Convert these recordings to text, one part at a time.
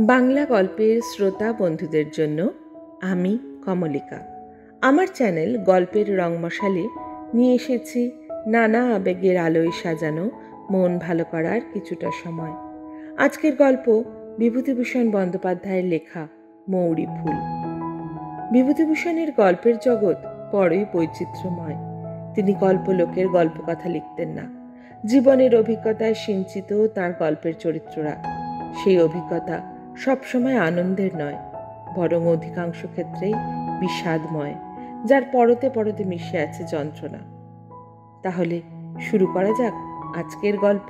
বাংলা গল্পের শ্রোতা বন্ধুদের জন্য আমি কমলিকা। আমার চ্যানেল গল্পের রংমশালে নিয়ে এসেছি নানা আবেগের আলোয় সাজানো মন ভালো করার কিছুটা সময়। আজকের গল্প বিভূতিভূষণ বন্দ্যোপাধ্যায়ের লেখা মৌরি ফুল। বিভূতিভূষণের গল্পের জগৎ বড়ই বৈচিত্র্যময়। তিনি গল্পলোকের গল্পকথা লিখতেন না, জীবনের অভিজ্ঞতায় সিঞ্চিত তাঁর গল্পের চরিত্ররা। সেই অভিজ্ঞতা সবসময় আনন্দের নয়, বরং অধিকাংশ ক্ষেত্রেই বিষাদময়, যার পরতে পরতে মিশে আছে যন্ত্রণা। তাহলে শুরু করা যাক আজকের গল্প।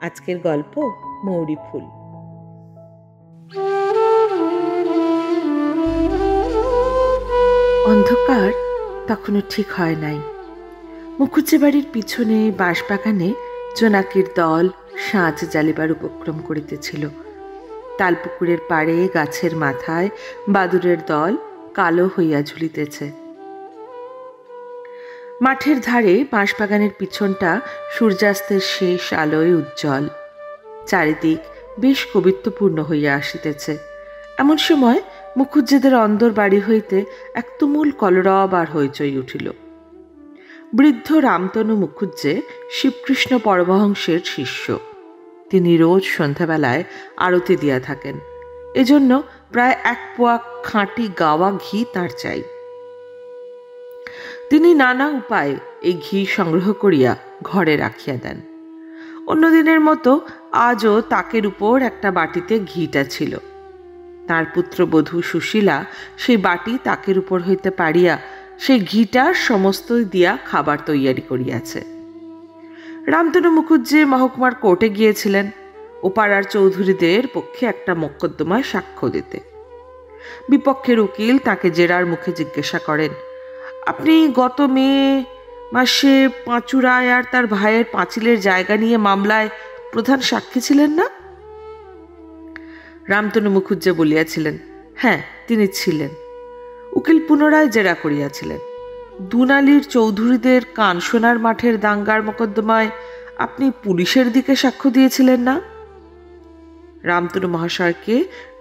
আজকের গল্প মৌরি ফুল। অন্ধকার তখনও ঠিক হয় নাই। মুখুজ্জে বাড়ির পিছনে বাঁশবাগানে জোনাকির দল সাঁঝ জ্বালিবার উপক্রম করিতেছিল। তালপুকুরের পাড়ে গাছের মাথায় বাদুড়ের দল কালো হইয়া ঝুলিতেছে। মাঠের ধারে বাঁশবাগানের পিছনটা সূর্যাস্তের শেষ আলোয় উজ্জ্বল। চারিদিক বেশ কবিত্বপূর্ণ হইয়া আসিতেছে। এমন সময় মুখুজ্জেদের অন্দর বাড়ি হইতে এক তুমুল কলরব আর হইচই উঠিল। বৃদ্ধ রামতনু মুখুজ্জে শিবকৃষ্ণ পরমহংসের শিষ্য। তিনি রোজ সন্ধ্যাবেলায় আরতি দিয়া থাকেন। এজন্য প্রায় 1 পোয়া খাঁটি গাওয়া ঘি তাঁর চাই। তিনি নানা উপায়ে এই ঘি সংগ্রহ করিয়া ঘরে রাখিয়া দেন। অন্যদিনের মতো আজও তাকের উপর একটা বাটিতে ঘিটা ছিল। তাঁর পুত্রবধূ সুশীলা সেই বাটি তাকের উপর হইতে পাড়িয়া সেই ঘিটার সমস্তই দিয়া খাবার তৈয়ারি করিয়াছে। রামতনু মুখুজ্জে মহকুমার কোর্টে গিয়েছিলেন ও পাড়ার চৌধুরীদের পক্ষে একটা মোকদ্দমায় সাক্ষ্য দিতে। বিপক্ষের উকিল তাকে জেরার মুখে জিজ্ঞাসা করেন, আপনি গত মে মাসে পাঁচুরায় আর তার ভাইয়ের পাঁচিলের জায়গা নিয়ে মামলায় প্রধান সাক্ষী ছিলেন না? রামতনু মুখুজ্জে বলিয়াছিলেন, হ্যাঁ তিনি ছিলেন। উকিল পুনরায় জেরা করিয়াছিলেন, দুনালির চৌধুরীদের কানসোনার মাঠের দাঙ্গার মোকদ্দমায় আপনি পুলিশের দিকে সাক্ষ্য দিয়েছিলেন না? রামতনু মহাশয়কে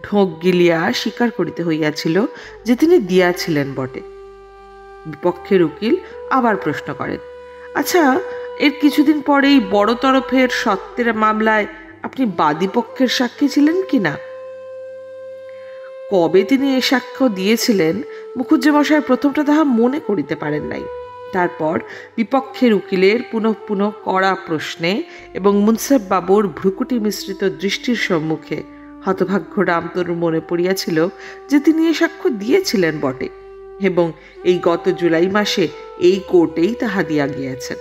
ঢোক গিলিয়া স্বীকার করিতে হইয়াছিল যে তিনি দিয়াছিলেন বটে। বিপক্ষের উকিল আবার প্রশ্ন করেন, আচ্ছা এর কিছুদিন পরেই বড় তরফের সত্ত্বের মামলায় আপনি বাদীপক্ষের সাক্ষী ছিলেন কিনা? কবে তিনি এ সাক্ষ্য দিয়েছিলেন মুখুজ্জে মশাই প্রথমটা তাহা মনে করিতে পারেন নাই। তারপর বিপক্ষের উকিলের পুনঃ পুনঃ কড়া প্রশ্নে এবং মুন্সেফ বাবুর ভ্রুকুটি মিশ্রিত দৃষ্টির সম্মুখে হতভাগ্য রামতনুর মনে পড়িয়াছিল যে তিনি এ সাক্ষ্য দিয়েছিলেন বটে এবং এই গত জুলাই মাসে এই কোর্টেই তাহা দিয়া গিয়াছেন।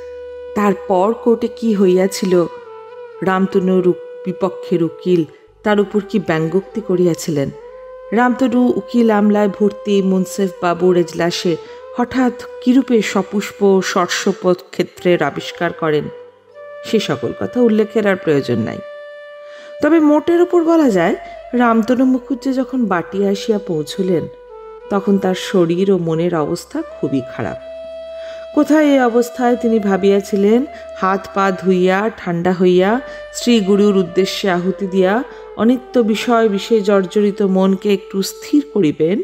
তারপর কোর্টে কি হইয়াছিল, রামতনুর বিপক্ষের উকিল তার উপর কি ব্যঙ্গোক্তি করিয়াছিলেন, রামতনু উকিল আমলায় ভর্তি মুন্সেফ বাবুর এজলাসে হঠাৎ কিরূপে সপুষ্প সর্ষপথ ক্ষেত্রের আবিষ্কার করেন, সে সকল কথা উল্লেখের আর প্রয়োজন নাই। তবে মোটের উপর বলা যায়, রামতনু মুখুজ্জে যখন বাটি আসিয়া পৌঁছলেন তখন তার শরীর ও মনের অবস্থা খুবই খারাপ। কোথায় এই অবস্থায় তিনি ভাবিয়াছিলেন হাত পা ধুইয়া ঠান্ডা হইয়া শ্রী গুরুর উদ্দেশ্যে আহুতি দিয়া অনিত্য বিষয় বিষয়ে জর্জরিত মনকে একটু স্থির করিবেন,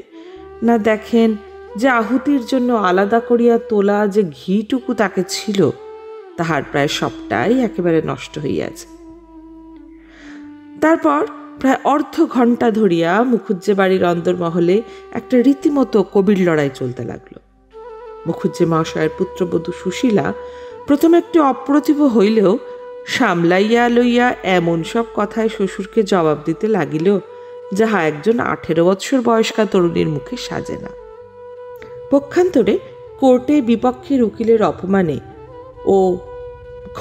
না দেখেন যে আহুতির জন্য আলাদা করিয়া তোলা যে ঘিটুকু তাকে ছিল তাহার প্রায় সবটাই একেবারে নষ্ট হইয়াছে। তারপর প্রায় অর্ধ ঘণ্টা ধরিয়া মুখুজ্জে বাড়ির অন্দরমহলে একটা রীতিমতো কবির লড়াই চলতে লাগলো। মুখুজ্জে মহাশয়ের পুত্রবধূ সুশীলা প্রথমে একটু অপ্রতিভ হইলেও সামলাইয়া লইয়া এমন সব কথায় শ্বশুরকে জবাব দিতে লাগিল যাহা একজন 18 বৎসর বয়স্কা তরুণীর মুখে সাজে না। পক্ষান্তরে কোর্টে বিপক্ষের উকিলের অপমানে ও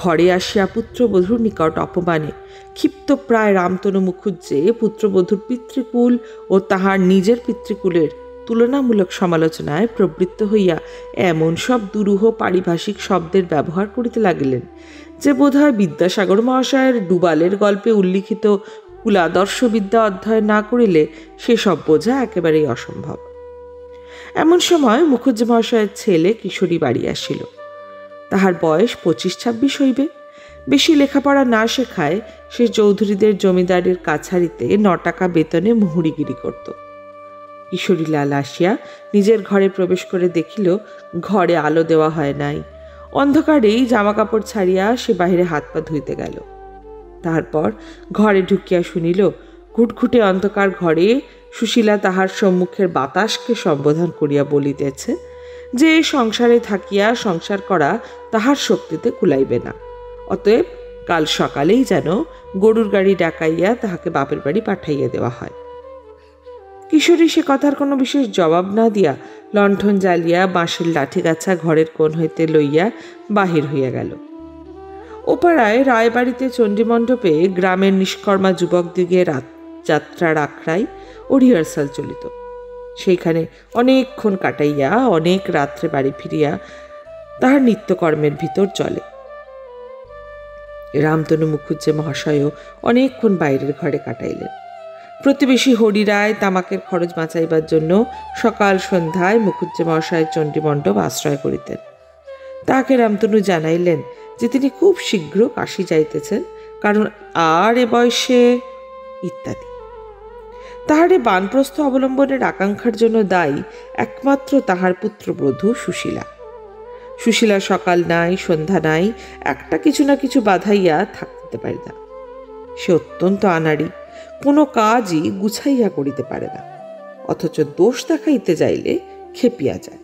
ঘরে আসিয়া পুত্রবধূর নিকট অপমানে ক্ষিপ্ত প্রায় রামতনু মুখুজ্জে পুত্রবধূর পিতৃকুল ও তাহার নিজের পিতৃকুলের তুলনামূলক সমালোচনায় প্রবৃত্ত হইয়া এমন সব দুরূহ পারিভাষিক শব্দের ব্যবহার করিতে লাগিলেন যে বোধহয় বিদ্যাসাগর মহাশয়ের ডুবালের গল্পে উল্লিখিত কুলাদর্শবিদ্যা অধ্যয়ন না করিলে সেসব বোঝা একেবারেই অসম্ভব। এমন সময় মুখুজ্জে মহাশয়ের ছেলে কিশোরী বাড়ি আসিল। তাহার বয়স 25-26 হইবে। বেশি লেখাপড়া না শেখায় সে চৌধুরীদের জমিদারের কাছারিতে 9 টাকা বেতনে মুহুরিগিরি করত। কিশোরীলাল আসিয়া নিজের ঘরে প্রবেশ করে দেখিল ঘরে আলো দেওয়া হয় নাই। অন্ধকারেই জামা কাপড় ছাড়িয়া সে বাহিরে হাত পা ধুইতে গেল। তারপর ঘরে ঢুকিয়া শুনিল ঘুটঘুটে অন্ধকার ঘরে সুশীলা তাহার সম্মুখের বাতাসকে সম্বোধন করিয়া বলিতেছে যে সংসারে থাকিয়া সংসার করা তাহার শক্তিতে কুলাইবে না, অতএব কাল সকালেই যেন গরুর গাড়ি ডাকাইয়া তাহাকে বাপের বাড়ি পাঠাইয়া দেওয়া হয়। কিশোরী সে কথার কোনো বিশেষ জবাব না দিয়া লণ্ঠন জ্বালিয়া বাঁশের লাঠিগাছা ঘরের কোণ হইতে লইয়া বাহির হইয়া গেল। ওপাড়ায় রায়বাড়িতে চণ্ডীমণ্ডপে গ্রামের নিষ্কর্মা যুবকদিগে যাত্রার আখড়াই ও রিহার্সাল চলিত। সেইখানে অনেকক্ষণ কাটাইয়া অনেক রাত্রে বাড়ি ফিরিয়া তাহার নিত্যকর্মের ভিতর চলে। রামতনু মুখুজ্জে মহাশয়ও অনেকক্ষণ বাইরের ঘরে কাটাইলেন। প্রতিবেশী হরিরায় তামাকের খরচ বাঁচাইবার জন্য সকাল সন্ধ্যায় মুখুজ্জে মহাশয়ের চণ্ডীমণ্ডপ আশ্রয় করিতেন। তাহাকে রামতনু জানাইলেন যে তিনি খুব শীঘ্র কাশী যাইতেছেন, কারণ আর এ বয়সে ইত্যাদি। তাহারে বানপ্রস্থ অবলম্বনের আকাঙ্ক্ষার জন্য দায়ী একমাত্র তাহার পুত্রবধূ সুশীলা। সুশীলা সকাল নাই সন্ধ্যা নাই একটা কিছু না কিছু বাধাইয়া থাকতে পারে না। সে অত্যন্ত আনাড়ি, কোনো কাজই গুছাইয়া করিতে পারে না, অথচ দোষ দেখাইতে যাইলে খেপিয়া যায়।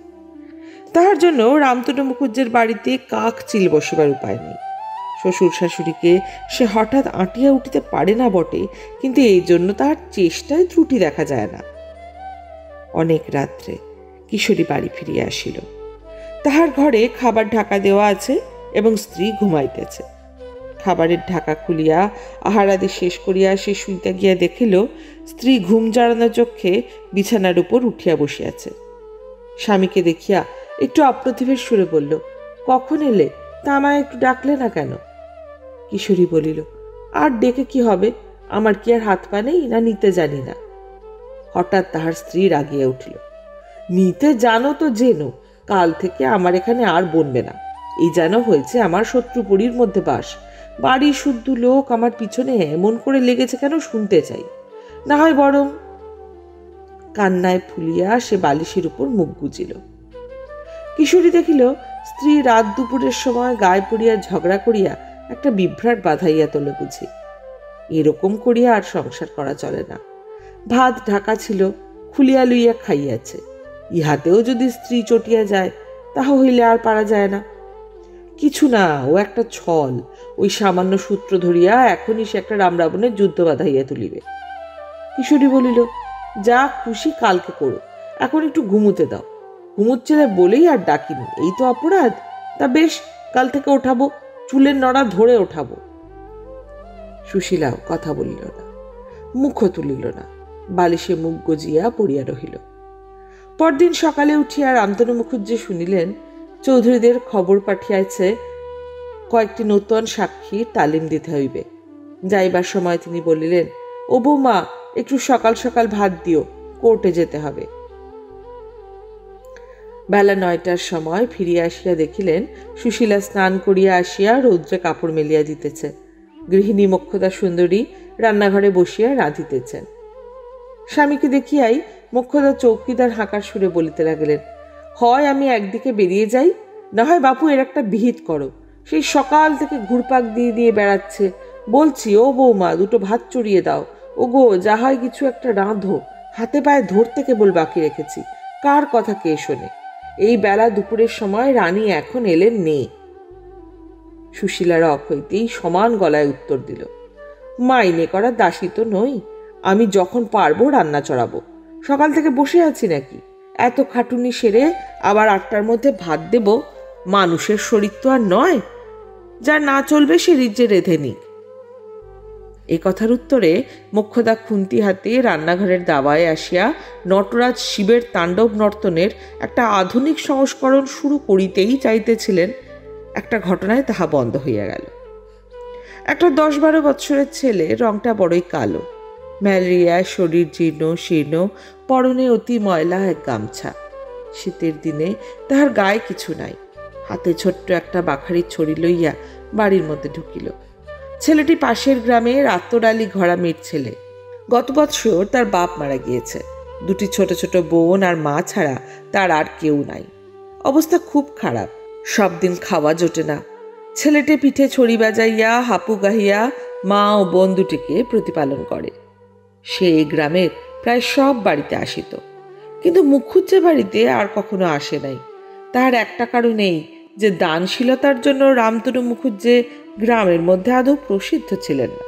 তাহার জন্য রামতনু মুখুজ্জের বাড়িতে কাক চিল বসিবার উপায় নেই। শ্বশুর শাশুড়িকে সে হঠাৎ আঁটিয়া উঠিতে পারে না বটে, কিন্তু এই জন্য তাহার চেষ্টায় ত্রুটি দেখা যায় না। অনেক রাত্রে কিশোরী বাড়ি ফিরিয়া আসিল। তাহার ঘরে খাবার ঢাকা দেওয়া আছে এবং স্ত্রী ঘুমাইতেছে। খাবারের ঢাকা খুলিয়া আহারাদি শেষ করিয়া সে শুইতে গিয়া দেখিল স্ত্রী ঘুম জড়ানো চক্ষে বিছানার উপর উঠিয়া বসিয়াছে। স্বামীকে দেখিয়া একটু অপ্রতিভের সুরে বলল, কখন এলে? তা আমায় একটু ডাকলে না কেন? কিশোরী বলিল, আর ডেকে কি হবে, আমার কি আর হাত পা নেই, না নিতে জানি না? হঠাৎ তাহার স্ত্রী রাগিয়া উঠিল, নিতে জানো তো জেনো, কাল থেকে আমার এখানে আর বনবে না। এই যেন হয়েছে আমার শত্রুপুরীর মধ্যে বাস। বাড়ির শুদ্ধ লোক আমার পিছনে এমন করে লেগেছে কেন শুনতে চাই। না হয় বরং। কান্নায় ফুলিয়া সে বালিশের উপর মুখ গুজিল। কিশোরী দেখিল স্ত্রী রাত দুপুরের সময় গায়ে পড়িয়া ঝগড়া করিয়া একটা বিভ্রাট বাঁধাইয়া তোলে বুঝি। এরকম করিয়া আর সংসার করা চলে না। ভাত ঢাকা ছিল, খুলিয়া লইয়া খাইয়াছে। ইহাতেও যদি স্ত্রী চটিয়া যায় তাহা হইলে আর পারা যায় না। কিছু না, ও একটা ছল। ওই সামান্য সূত্র ধরিয়া এখনই সে একটা রাম রাবণের যুদ্ধ বাঁধাইয়া তুলিবে। কিশোরী বলিল, যা খুশি কালকে করো, এখন একটু ঘুমুতে দাও। ঘুমুচ্ছিলে বলেই আর ডাকিনি, এই তো অপরাধ। তা বেশ, কাল থেকে ওঠাবো, চুলের নড়া ধরে ওঠাবো। সুশীলাও কথা বলিল না, মুখও তুলিল না, বালিশে মুখ গজিয়া পড়িয়া রহিল। পরদিন সকালে উঠিয়া রামতনু মুখুজ্জে শুনিলেন চৌধুরীদের খবর পাঠিয়াছে কয়েকটি নূতন সাক্ষী তালিম দিতে হইবে। যাইবার সময় তিনি বলিলেন, ও বৌমা, একটু সকাল সকাল ভাত দিও, কোর্টে যেতে হবে। বেলা 9টার সময় ফিরিয়া আসিয়া দেখিলেন সুশীলা স্নান করিয়া আসিয়া রৌদ্রে কাপড় মেলিয়া দিতেছে। গৃহিণী মোক্ষদা সুন্দরী রান্নাঘরে বসিয়া রাঁধিতেছেন। স্বামীকে দেখিয়াই মোক্ষদা চৌকিদার হাঁকার সুরে বলিতে লাগিলেন, হয় আমি একদিকে বেরিয়ে যাই, না হয় বাপু এর একটা বিহিত করো। সেই সকাল থেকে ঘুরপাক দিয়ে দিয়ে বেড়াচ্ছে। বলছি, ও বৌমা, দুটো ভাত চড়িয়ে দাও। ও গো, যা হয় কিছু একটা রাঁধো, হাতে পায়ে ধরতে কেবল বাকি রেখেছি। কার কথা কে শোনে? এই বেলা দুপুরের সময় রানী এখন এলেন নেই। সুশীলার অখ হইতেই সমান গলায় উত্তর দিল, মাইনে করা দাসী তো নই, আমি যখন পারবো রান্না চড়াবো। সকাল থেকে বসে আছি নাকি? এত খাটুনি সেরে আবার 8টার মধ্যে ভাত দেব? মানুষের শরীর তো আর নয়। যা না চলবে সে রিজ্জে রেঁধে নিক। এই কথার উত্তরে মোক্ষদা খুন্তি হাতে রান্নাঘরের দাওয়ায় আসিয়া নটরাজ শিবের তাণ্ডব নর্তনের একটা আধুনিক সংস্করণ শুরু করিতেই চাইতেছিলেন। একটা ঘটনায় তাহা বন্ধ হইয়া গেল। একটা 10-12 বৎসরের ছেলে, রংটা বড়ই কালো, ম্যালেরিয়ায় শরীর জীর্ণ শীর্ণ, পরনে অতি ময়লা এক গামছা। শীতের দিনে তাহার গায়ে কিছু নাই। হাতে ছোট্ট একটা বাখারির ছড়ি লইয়া বাড়ির মধ্যে ঢুকিল। ছেলেটি পাশের গ্রামের আত্মডালি ঘরামির ছেলে। গত বৎসর তার বাপ মারা গিয়েছে। দুটি ছোট ছোট বোন আর মা ছাড়া তার আর কেউ নাই। অবস্থা খুব খারাপ, সব দিন খাওয়া জোটে না। ছেলেটি পিঠে ছড়ি বাজাইয়া হাপু গাহিয়া মা ও বোন দুটিকে প্রতিপালন করে। সে এই গ্রামের প্রায় সব বাড়িতে আসিত, কিন্তু মুখুজ্জে বাড়িতে আর কখনো আসে নাই। তার একটা কারণেই যে দানশীলতার জন্য রামতনু মুখুজ্জে গ্রামের মধ্যে আদৌ প্রসিদ্ধ ছিলেন না।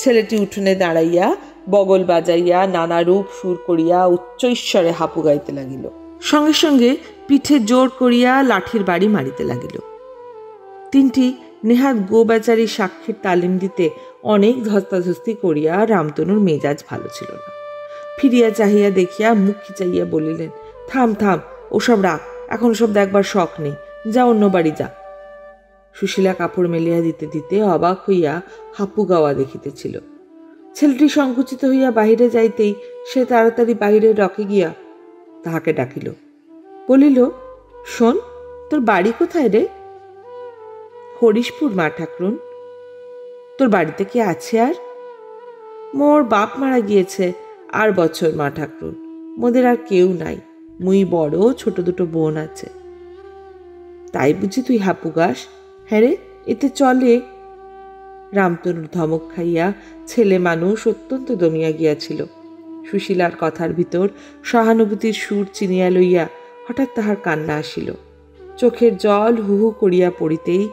ছেলেটি উঠোনে দাঁড়াইয়া বগল বাজাইয়া নানা রূপ সুর করিয়া উচ্চ ঈশ্বরে হাপু গাইতে লাগিল। সঙ্গে সঙ্গে পিঠে জোর করিয়া লাঠির বাড়ি মারিতে লাগিল। তিনটি নেহাত গোবেচারি সাক্ষীর তালিম দিতে অনেক ধস্তাধস্তি করিয়া রামতনুর মেজাজ ভালো ছিল না। ফিরিয়া চাহিয়া দেখিয়া মুখ খিচাইয়া বলিলেন, থাম থাম, ওসব রাখ, এখন সব দেখবার শখ নেই, যা অন্য বাড়ি যা। সুশীলা কাপড় মেলিয়া দিতে দিতে অবাক হইয়া হাপু গাওয়া দেখিতেছিল। ছেলেটি সংকুচিত হইয়া বাহিরে যাইতেই সে তাড়াতাড়ি বাহিরে রকে গিয়া তাহাকে ডাকিল। বলিল, শোন, তোর বাড়ি কোথায় রে? হরিশপুর মা ঠাকরুন। তোর বাড়িতে কে আছে আর? মোর বাপ মারা গিয়েছে আর বছর মা ঠাকরুন, মোদের আর কেউ নাই, মুই বড়, ছোট দুটো বোন আছে। তাই বুঝি তুই হাপু গাস? হ্যাঁ রে, এতে চলে? রামতনুর ধমক খাইয়া ছেলে মানুষ অত্যন্ত দমিয়া গিয়াছিল। সুশীলার কথার ভিতর সহানুভূতির সুর চিনিয়া লইয়া হঠাৎ তাহার কান্না আসিল। চোখের জল হু হু করিয়া পড়িতেই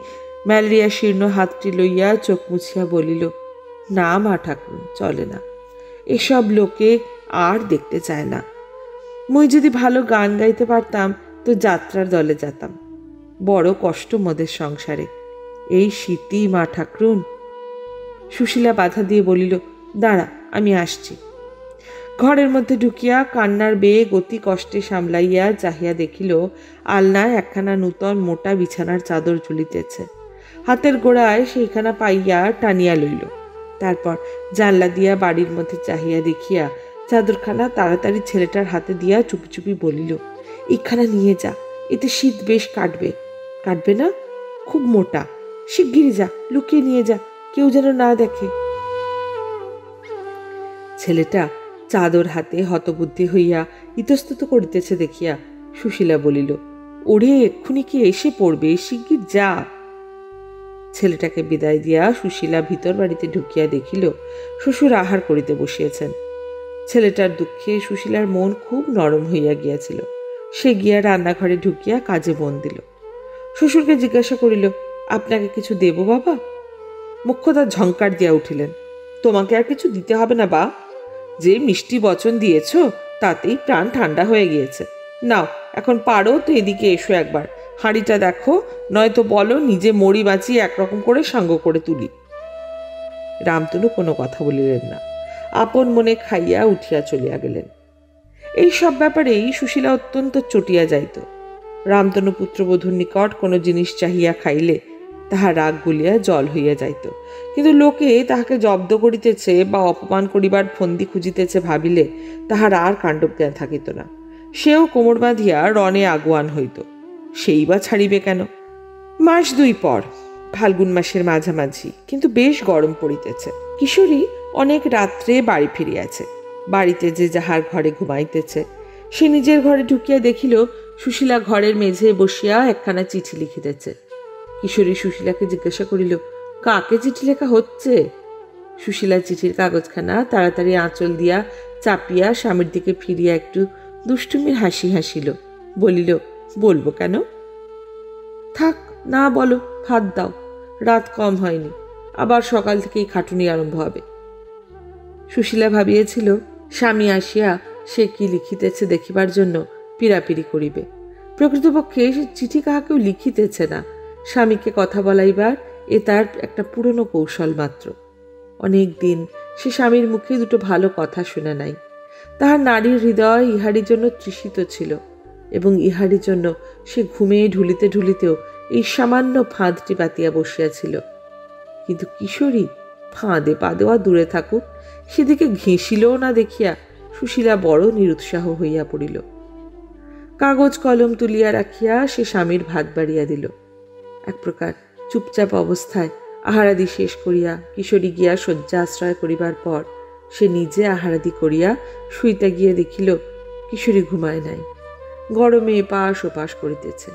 ম্যালেরিয়া শীর্ণ হাতটি লইয়া চোখ মুছিয়া বলিল, না মা ঠাকুর, চলে না, এসব লোকে আর দেখতে চায় না। মুই যদি ভালো গান গাইতে পারতাম তো যাত্রার দলে যেতাম। বড় কষ্ট মোদের সংসারে, এই শীতই মা ঠাকরুন। সুশীলা বাধা দিয়ে বলিল, দাঁড়া, আমি আসছি। ঘরের মধ্যে ঢুকিয়া কান্নার বেগ অতি কষ্টে সামলাইয়া চাহিয়া দেখিল আলনায় একখানা নূতন মোটা বিছানার চাদর ঝুলিতেছে। হাতের গোড়ায় সেইখানা পাইয়া টানিয়া লইল। তারপর জানলা দিয়া বাড়ির মধ্যে চাহিয়া দেখিয়া চাদরখানা তাড়াতাড়ি ছেলেটার হাতে দিয়া চুপি চুপি বলিল, এখানা নিয়ে যা, এতে শীত বেশ কাটবে। কাটবে না? খুব মোটা, শিগগিরি যা, লুকিয়ে নিয়ে যা, কেউ যেন না দেখে। ছেলেটা চাদর হাতে হতবুদ্ধি হইয়া ইতস্তত করিতেছে দেখিয়া সুশীলা বলিল, ওরে, এক্ষুনি কি এসে পড়বে, শিগগির যা। ছেলেটাকে বিদায় দিয়া সুশীলা ভিতর বাড়িতে ঢুকিয়া দেখিল শ্বশুর আহার করিতে বসিয়েছেন। ছেলেটার দুঃখে সুশীলার মন খুব নরম হইয়া গিয়াছিল। সে গিয়া রান্নাঘরে ঢুকিয়া কাজে মন দিল। শ্বশুরকে জিজ্ঞাসা করিল, আপনাকে কিছু দেব বাবা? মুখ্যদা ঝংকার দিয়া উঠিলেন, তোমাকে আর কিছু দিতে হবে না বা, যে মিষ্টি বচন দিয়েছ তাতেই প্রাণ ঠান্ডা হয়ে গিয়েছে। নাও, এখন পারো তো এদিকে এসো একবার, হাঁড়িটা দেখো, নয়তো বলো নিজে মরি বাঁচিয়ে একরকম করে সাঙ্গ করে তুলি। রামতনু কোনো কথা বলিলেন না, আপন মনে খাইয়া উঠিয়া চলিয়া গেলেন। এই সব ব্যাপারেই সুশীলা অত্যন্ত চটিয়া যাইত। রামতনু পুত্রবধূর নিকট কোনো জিনিস চাহিয়া খাইলে তাহার রাগ গুলিয়া জল হইয়া যাইত, কিন্তু লোকে তাহাকে জব্দ করিতেছে বা অপমান করিবার ফন্দি খুঁজিতেছে ভাবিলে তাহার আর কাণ্ডজ্ঞান থাকিত না। সেও কোমর বাঁধিয়া রণে আগুয়ান হইত। সেই বা ছাড়িবে কেন? মাস দুই পর, ফাল্গুন মাসের মাঝামাঝি, কিন্তু বেশ গরম পড়িতেছে। কিশোরী অনেক রাত্রে বাড়ি ফিরিয়াছে। বাড়িতে যে যাহার ঘরে ঘুমাইতেছে, সে নিজের ঘরে ঢুকিয়া দেখিল সুশীলা ঘরের মেঝে বসিয়া একখানা চিঠি লিখিতেছে। কিশোরী সুশীলাকে জিজ্ঞাসা করিল, কাকে চিঠি লেখা হচ্ছে? সুশীলা চিঠির কাগজখানা তাড়াতাড়ি আঁচল দিয়া চাপিয়া স্বামীর দিকে ফিরিয়া একটু দুষ্টুমির হাসি হাসিল। বলিল, বলবো কেন? থাক, না বলো, ভাত দাও, রাত কম হয়নি, আবার সকাল থেকেই খাটুনি আরম্ভ হবে। সুশীলা ভাবিয়েছিল স্বামী আসিয়া সে কি লিখিতেছে দেখিবার জন্য পীড়াপিড়ি করিবে। প্রকৃতপক্ষে সে চিঠি কাহাকেও লিখিতেছে না, স্বামীকে কথা বলাইবার এ তার একটা পুরনো কৌশল মাত্র। অনেক দিন সে স্বামীর মুখে দুটো ভালো কথা শুনে নাই। তাহার নারীর হৃদয় ইহারির জন্য তৃষিত ছিল, এবং ইহারির জন্য সে ঘুমে ঢুলিতে ঢুলিতেও এই সামান্য ফাঁদটি পাতিয়া বসিয়াছিল। কিন্তু কিশোরী ফাঁদে পা দেওয়া দূরে থাকুক, সেদিকে ঘেঁষিলও না দেখিয়া সুশীলা বড় নিরুৎসাহ হইয়া পড়িল। কাগজ কলম তুলিয়া রাখিয়া সে স্বামীর ভাত বাড়িয়া দিল। এক প্রকার চুপচাপ অবস্থায় আহারাদি শেষ করিয়া কিশোরী গিয়া শয্যা আশ্রয় করিবার পর সে নিজে আহারাদি করিয়া শুইতে গিয়ে দেখিল কিশোরী ঘুমায় নাই, গরমে এপাশ ওপাশ করিতেছে।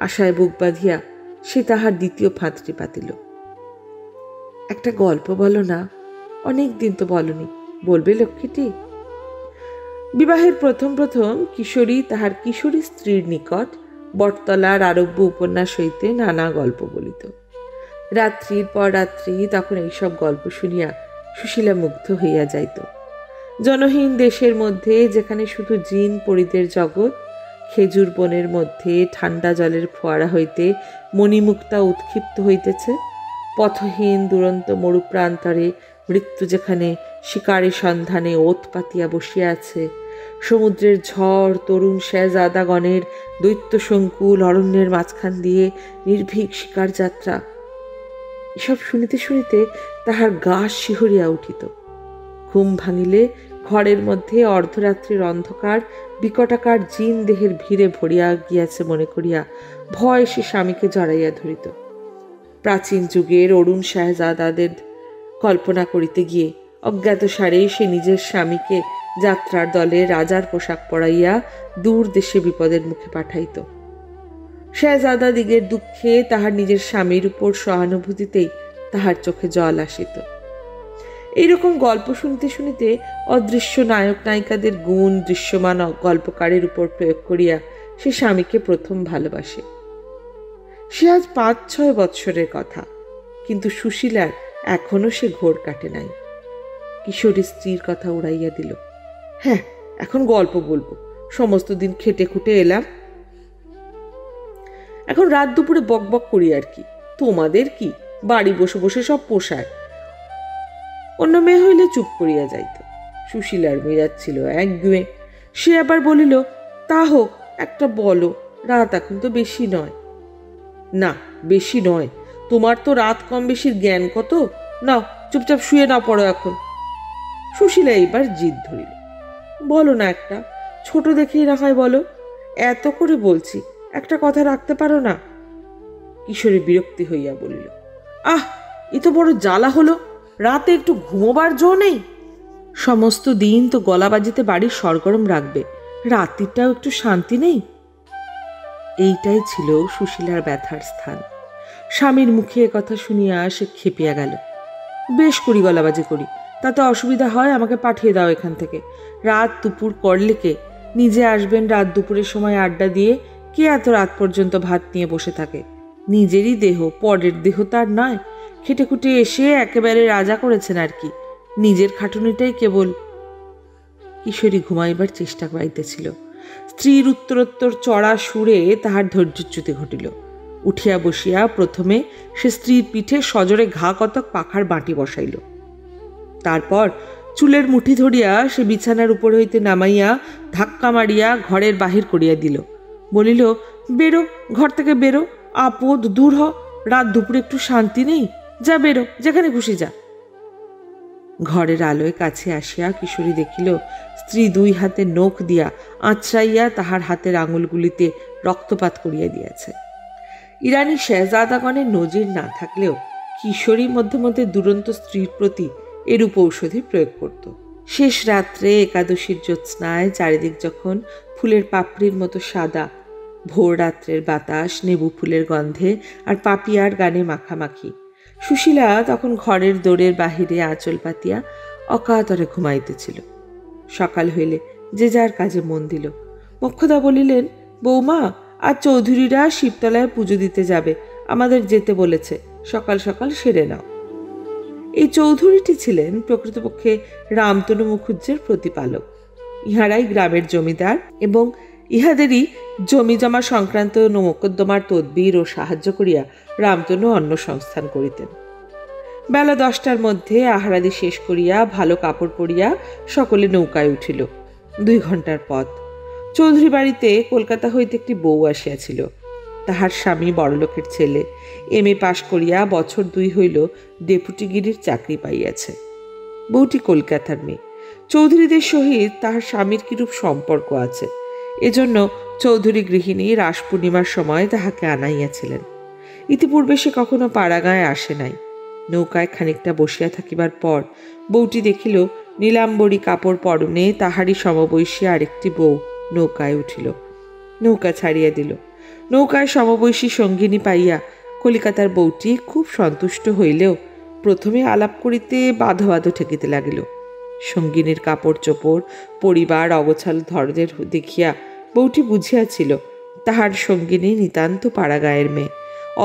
আশায় বুক বাঁধিয়া সে তাহার দ্বিতীয় ফাঁদটি পাতিল। একটা গল্প বলো না, অনেক দিন তো বলনি, বলবে লক্ষ্মীটি? বিবাহের প্রথম প্রথম কিশোরী তাহার কিশোরী স্ত্রীর নিকট বটতলার আরব্য উপন্যাস হইতে নানা গল্প বলিত। রাত্রির পর রাত্রি তখন এইসব গল্প শুনিয়া সুশীলা মুগ্ধ হইয়া যাইত। জনহীন দেশের মধ্যে, যেখানে শুধু জিন পরিদের জগৎ, খেজুর বনের মধ্যে ঠান্ডা জলের ফোয়ারা হইতে মণিমুক্তা উৎক্ষিপ্ত হইতেছে, পথহীন দুরন্ত মরুপ্রান্তরে মৃত্যু যেখানে শিকারের সন্ধানে ওত পাতিয়া বসিয়া আছে, সমুদ্রের ঝড় তরুণ শেহজাদাগণের দৈত্য সংকুল অরণ্যের মাঝখান দিয়ে নির্ভীক শিকার যাত্রা, এসব শুনিতে শুনিতে তাহার গা শিহরিয়া উঠিত। ঘুম ভাঙিলে ঘরের মধ্যে অর্ধরাত্রির অন্ধকার বিকটাকার জিন দেহের ভিড়ে ভরিয়া গিয়াছে মনে করিয়া ভয় সে স্বামীকে জড়াইয়া ধরিত। প্রাচীন যুগের অরুণ শাহজাদাদের কল্পনা করিতে গিয়ে অজ্ঞাতসারে সে নিজের স্বামীকে যাত্রার দলে রাজার পোশাক পরাইয়া দূর দেশে বিপদের মুখে পাঠাইত। শাহজাদা দিগের দুঃখে তাহার নিজের স্বামীর উপর সহানুভূতিতেই তাহার চোখে জল আসিত। এইরকম গল্প শুনতে শুনিতে অদৃশ্য নায়ক নায়িকাদের গুণ দৃশ্যমান গল্পকারের উপর প্রয়োগ করিয়া সে স্বামীকে প্রথম ভালোবাসে। সে আজ ৫-৬ বৎসরের কথা, কিন্তু সুশীলার এখনো সে ঘোর কাটে নাই। কিশোরী স্ত্রীর কথা উড়াইয়া দিল। হ্যাঁ, এখন গল্প বলবো, সমস্ত দিন খেটে খুটে এলাম, এখন রাত দুপুরে বক বক করি আর কি। তোমাদের কি, বাড়ি বসে বসে সব পোষায়। অন্য মেয়ে হইলে চুপ করিয়া যাইত। সুশীলার মেজাজ ছিল একগুঁয়ে। সে আবার বলিল, তা হোক, একটা বলো, রাত এখন তো বেশি নয়। না, বেশি নয়, তোমার তো রাত কম বেশির জ্ঞান কত। নাও, চুপচাপ শুয়ে না পড়ো এখন। সুশীলা এইবার জিদ ধরিল। বলো না একটা, ছোট দেখেই না হয় বলো, এত করে বলছি, একটা কথা রাখতে পারো না? কিশোরী বিরক্তি হইয়া বলিল, আহ, এ তো বড় জ্বালা হলো, রাতে একটু ঘুমোবার জো নেই। সমস্ত দিন তো গলা বাজিতে বাড়ির সরগরম রাখবে, রাত্রিটাও একটু শান্তি নেই। এইটাই ছিল সুশীলার ব্যথার স্থান। স্বামীর মুখে কথা শুনিয়া সে খেপিয়া গেল। বেশ করি গলাবাজি করি, তাতে অসুবিধা হয় আমাকে পাঠিয়ে দাও এখান থেকে। রাত দুপুর করলে কে? নিজে আসবেন রাত দুপুরের সময় আড্ডা দিয়ে, কে এত রাত পর্যন্ত ভাত নিয়ে বসে থাকে? নিজেরই দেহ, পরের দেহ তার নয়। খেটে খুটে এসে একেবারে রাজা করেছেন আর কি, নিজের খাটুনিটাই কেবল। কিশোরী ঘুমাইবার চেষ্টা করিতেছিল। স্ত্রীর উত্তরোত্তর চড়া সুরে তাহার ধৈর্যচ্যুতি ঘটিল। উঠিয়া বসিয়া প্রথমে সে স্ত্রীর পিঠে সজোরে ঘা কতক পাখার বাটি বসাইল। তারপর চুলের মুঠি ধরিয়া সে বিছানার উপর হইতে নামাইয়া ধাক্কা মারিয়া ঘরের বাহির করিয়া দিল। বলিল, বেরো, ঘর থেকে বেরো, আপদ দূর হ, রাত দুপুরে একটু শান্তি নেই, যা বেরো, যেখানে খুশি যা। ঘরের আলোয় কাছে আসিয়া কিশোরী দেখিল স্ত্রী 2 হাতে নখ দিয়া আঁচড়াইয়া তাহার হাতের আঙুলগুলিতে রক্তপাত করিয়া দিয়াছে। ইরানি শেহজাদাগণের নজির না থাকলেও কিশোরী মধ্যে মধ্যে দুরন্ত স্ত্রীর প্রতি এরূপ ঔষধি প্রয়োগ করত। শেষ রাত্রে একাদশীর জ্যোৎস্নায় চারিদিক যখন ফুলের পাপড়ির মতো সাদা, ভোর রাত্রের বাতাস নেবু ফুলের গন্ধে আর পাপিয়ার গানে মাখামাখি, সুশীলা তখন ঘরের দোরের বাহিরে আঁচল পাতিয়া অকাতরে ঘুমাইতেছিল। সকাল হইলে যে যার কাজে মন দিল। মোক্ষদা বলিলেন, বৌমা, আজ চৌধুরীরা শিবতলায় পুজো দিতে যাবে, আমাদের যেতে বলেছে, সকাল সকাল সেরে নাও। এই চৌধুরীটি ছিলেন প্রকৃতপক্ষে রামতনু মুখুজ্জের প্রতিপালক। ইহারাই গ্রামের জমিদার এবং ইহাদেরই জমি জমা সংক্রান্ত মোকদ্দমার তদবির ও সাহায্য করিয়া রামতনু অন্ন সংস্থান করিতেন। বেলা 10টার মধ্যে আহারাদি শেষ করিয়া ভালো কাপড় পরিয়া সকলে নৌকায় উঠিল। 2 ঘণ্টার পথ। চৌধুরী বাড়িতে কলকাতা হইতে একটি বউ আসিয়াছিল। তাহার স্বামী বড়লোকের ছেলে, MA পাশ করিয়া বছর 2 হইল ডেপুটিগিরির চাকরি পাইয়াছে। বউটি কলকাতার মেয়ে। চৌধুরীদের সহিত তাহার স্বামীর কিরূপ সম্পর্ক আছে, এজন্য চৌধুরী গৃহিণী রাস পূর্ণিমার সময় তাহাকে আনাইয়াছিলেন। ইতিপূর্বে সে কখনো পাড়াগাঁয়ে আসে নাই। নৌকায় খানিকটা বসিয়া থাকিবার পর বউটি দেখিল নীলাম্বরী কাপড় পরনে তাহারই সমবয়সী আরেকটি বউ নৌকায় উঠিল। নৌকা ছাড়িয়া দিল। নৌকায় সমবয়সী সঙ্গিনী পাইয়া কলিকাতার বউটি খুব সন্তুষ্ট হইলেও প্রথমে আলাপ করিতে বাধো বাধো ঠেকিতে লাগিল। সঙ্গিনীর কাপড় চোপড় পরিবার অগোছাল ধরনের দেখিয়া বউটি বুঝিয়াছিল তাহার সঙ্গিনী নিতান্ত পাড়াগাঁয়ের মেয়ে,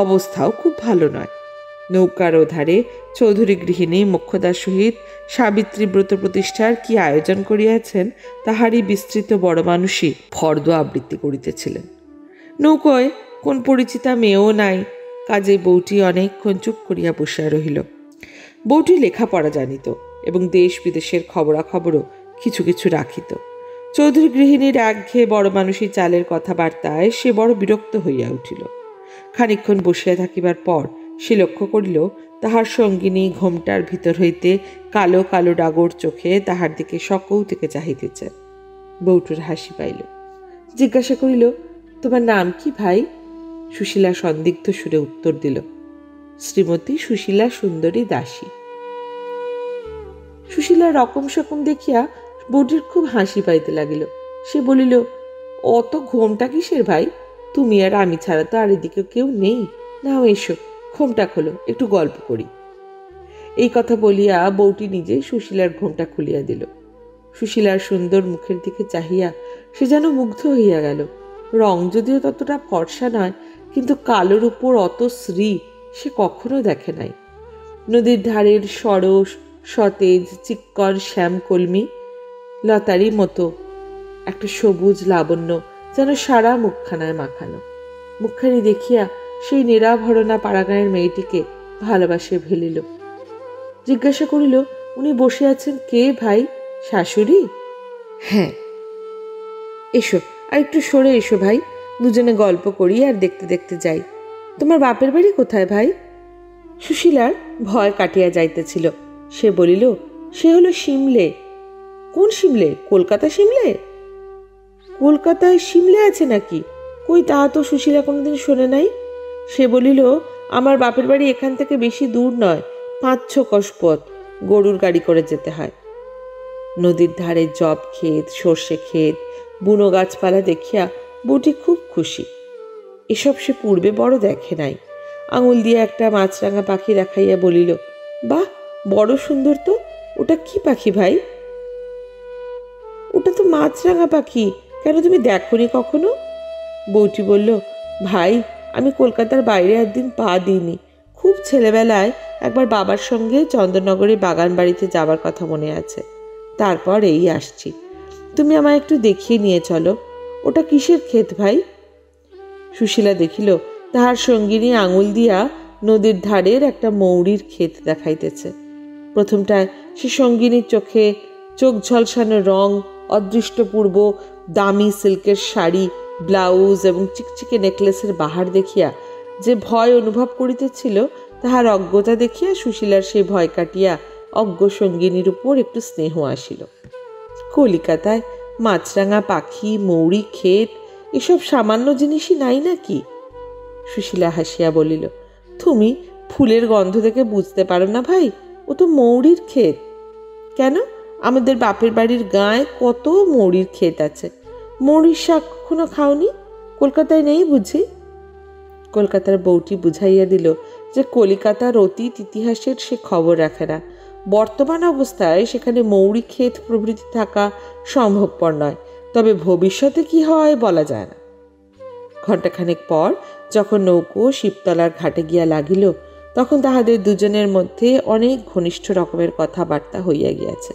অবস্থাও খুব ভালো নয়। নৌকার ওধারে চৌধুরী গৃহিণী মোক্ষদার সহিত সাবিত্রী ব্রত প্রতিষ্ঠার কি আয়োজন করিয়াছেন তাহারই বিস্তৃত বড় মানুষই ফর্দ আবৃত্তি করিতেছিলেন। নৌকোয় কোন পরিচিতা মেয়েও নাই, কাজেই বউটি অনেকক্ষণ চুপ করিয়া বসিয়া রহিল। বউটি লেখাপড়া জানিত এবং দেশ বিদেশের খবরাখবরও কিছু কিছু রাখিত। চৌধুরী গৃহিণীর একঘেয়ে বড় মানুষই চালের কথাবার্তায় সে বড় বিরক্ত হইয়া উঠিল। খানিকক্ষণ বসিয়া থাকিবার পর সে লক্ষ্য করিল তাহার সঙ্গিনী ঘোমটার ভিতর হইতে কালো কালো ডাগর চোখে তাহার দিকে সকৌতুকে চাহিতেছে। বউটির হাসি পাইল। জিজ্ঞাসা করিল, তোমার নাম কি ভাই? সুশীলা সন্দিগ্ধ সুরে উত্তর দিল, শ্রীমতী সুশীলা সুন্দরী দাসী। সুশীলার রকম সকম দেখিয়া বউটির খুব হাসি পাইতে লাগিল। সে বলিল, অত ঘোমটা কিসের ভাই? তুমি আর আমি ছাড়া তো আর এদিকে কেউ নেই। নাও এসো, ঘোমটা খোলো, একটু গল্প করি। এই কথা বলিয়া বউটি নিজে সুশীলার ঘোমটা খুলিয়া দিল। সুশীলার সুন্দর মুখের দিকে চাহিয়া সে যেন মুগ্ধ হইয়া গেল। রং যদিও ততটা ফর্সা নয়, কিন্তু কালোর উপর অত শ্রী সে কখনো দেখে নাই। নদীর ধারের সরস সতেজ চিক্কন শ্যামকলমি লতারি মতো একটা সবুজ লাবণ্য যেন সারা মুখখানায় মাখানো। মুখখানি দেখিয়া সেই নিরাভরণা পাড়াগাঁয়ের মেয়েটিকে ভালোবাসে ফেলিল। জিজ্ঞাসা করিল, উনি বসে আছেন কে ভাই? শাশুড়ি? হ্যাঁ। এসো, আর একটু সরে এসো ভাই, দুজনে গল্প করি আর দেখতে দেখতে যাই। তোমার বাপের বাড়ি কোথায় ভাই? সুশীলার ভয় কাটিয়া যাইতেছিল। সে বলিল, সে হলো সিমলে। কোন সিমলে? কলকাতা সিমলে? কলকাতায় সিমলে আছে নাকি? কই, তা তো সুশীলা কোনোদিন শোনে নাই। সে বলিল, আমার বাপের বাড়ি এখান থেকে বেশি দূর নয়, 5-6 কষ পথ, গরুর গাড়ি করে যেতে হয়। নদীর ধারে জব ক্ষেত, সর্ষে ক্ষেত, বুনো গাছপালা দেখিয়া বউটি খুব খুশি। এসব সে পূর্বে বড় দেখে নাই। আঙুল দিয়ে একটা মাছরাঙা পাখি দেখাইয়া বলিল, বাহ, বড় সুন্দর তো। ওটা কি পাখি ভাই? ওটা তো মাছরাঙা পাখি। কেন, তুমি দেখোনি কখনো? বউটি বলল, ভাই, আমি কলকাতার বাইরে একদিন পা দিইনি। খুব ছেলেবেলায় একবার বাবার সঙ্গে চন্দননগরে বাগান বাড়িতে যাবার কথা মনে আছে। তারপর এই আসছি। তুমি আমায় একটু দেখিয়ে নিয়ে চলো। ওটা কিসের ক্ষেত ভাই? সুশীলা দেখিল তাহার সঙ্গিনী আঙুল দিয়া নদীর ধারের একটা মৌরির ক্ষেত দেখাইতেছে। প্রথমটায় সে সঙ্গিনীর চোখে চোখ ঝলসানো রং, অদৃষ্টপূর্ব দামি সিল্কের শাড়ি, ব্লাউজ এবং চিকচিকে নেকলেসের বাহার দেখিয়া যে ভয় অনুভব করিতেছিল, তাহার অজ্ঞতা দেখিয়া সুশীলার সেই ভয় কাটিয়া অজ্ঞ সঙ্গিনীর উপর একটু স্নেহ আসিল। কলিকাতায় মাছরাঙা পাখি, মৌরি ক্ষেত, এসব সামান্য জিনিসই নাই নাকি? সুশীলা হাসিয়া বলিল, তুমি ফুলের গন্ধ থেকে বুঝতে পারো না ভাই, ও তো মৌরির ক্ষেত। কেন, আমাদের বাপের বাড়ির গায়ে কত মৌরির ক্ষেত আছে। মৌরির শাক কখনো খাওনি? কলকাতায় নেই বুঝি? কলকাতার বউটি বুঝাইয়া দিল যে কলিকাতার অতীত ইতিহাসের সে খবর রাখে না। বর্তমান অবস্থায় সেখানে মৌরি ক্ষেত প্রভৃতি থাকা সম্ভবপর নয়, তবে ভবিষ্যতে কি হয় বলা যায় না। ঘণ্টাখানেক পর যখন নৌকো শিবতলার ঘাটে গিয়া লাগিল, তখন তাহাদের দুজনের মধ্যে অনেক ঘনিষ্ঠ রকমের কথাবার্তা হইয়া গিয়াছে।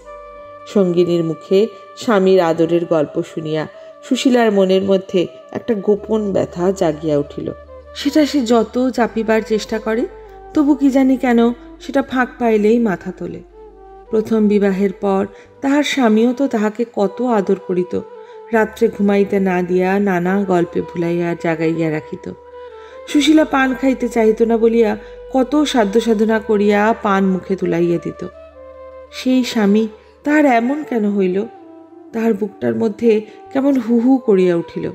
সঙ্গিনীর মুখে স্বামীর আদরের গল্প শুনিয়া সুশীলার মনের মধ্যে একটা গোপন ব্যথা জাগিয়া উঠিল। সেটা সে যত চাপিবার চেষ্টা করে, তবু কি জানি কেন সেটা ফাঁক পাইলেই মাথা তোলে। প্রথম বিবাহের পর তাহার স্বামীও তো তাহাকে কত আদর করিত। রাত্রে ঘুমাইতে না দিয়া নানা গল্পে ভুলাইয়া জাগাইয়া রাখিত। সুশীলা পান খাইতে চাহিত না বলিয়া কত সাধ্য সাধনা করিয়া পান মুখে তুলাইয়া দিত। সেই স্বামী তাহার এমন কেন হইল? তাহার বুকটার মধ্যে কেমন হু হু করিয়া উঠিল।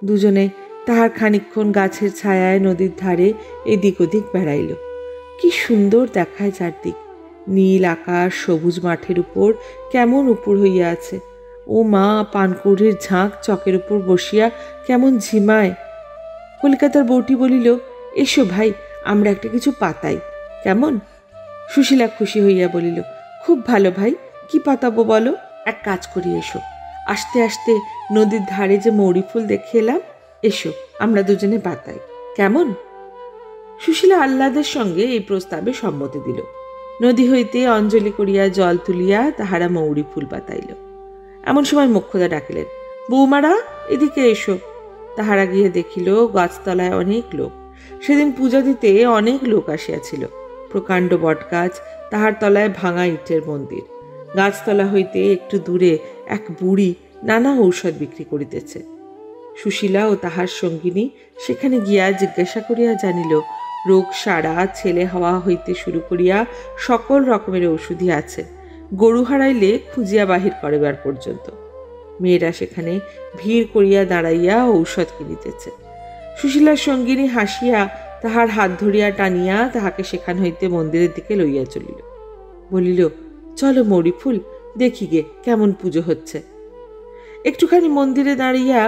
দুজনে তাহার খানিকক্ষণ গাছের ছায়ায় নদীর ধারে এদিক ওদিক বেড়াইল। কি সুন্দর দেখায় চারদিক, নীল আকাশ সবুজ মাঠের উপর কেমন উপর হইয়া আছে। ও মা, পানকৌড়ির ঝাঁক চকের উপর বসিয়া কেমন ঝিমায়। কলিকাতার বউটি বলিল, এসো ভাই, আমরা একটা কিছু পাতাই, কেমন? সুশীলা খুশি হইয়া বলিল, খুব ভালো ভাই, কি পাতাবো বলো? এক কাজ করি, এসো, আস্তে আস্তে নদীর ধারে যে মৌরি ফুল দেখে এলাম, এসো আমরা দুজনে পাতাই, কেমন? সুশীলা আহ্লাদের সঙ্গে এই প্রস্তাবে সম্মতি দিল। নদী হইতে অঞ্জলি করিয়া জল তুলিয়া তাহারা মৌরি ফুল পাতাইল। এমন সময় মোক্ষদা ডাকিলেন, বৌমারা, এদিকে এসো। তাহারা গিয়ে দেখিল গাছতলায় অনেক লোক। সেদিন পূজা দিতে অনেক লোক আসিয়াছিল। প্রকাণ্ড বটগাছ, তাহার তলায় ভাঙা ইটের মন্দির। গাছতলা হইতে একটু দূরে এক বুড়ি নানা ঔষধ বিক্রি করিতেছে। সুশীলা ও তাহার সঙ্গিনী সেখানে গিয়া জিজ্ঞাসা করিয়া জানিল, রোগ সারা, ছেলে হওয়া হইতে শুরু করিয়া সকল রকমের ঔষধি আছে, গরু হারাইলে খুঁজিয়া বাহির করিবার পর্যন্ত। মেয়েরা সেখানে ভিড় করিয়া দাঁড়াইয়া ঔষধ কিনিতেছে। সুশীলার সঙ্গিনী হাসিয়া তাহার হাত ধরিয়া টানিয়া তাহাকে সেখান হইতে মন্দিরের দিকে লইয়া চলিল। বলিল, চলো মৌরি ফুল, দেখি গে কেমন পুজো হচ্ছে। একটুখানি মন্দিরে দাঁড়িয়া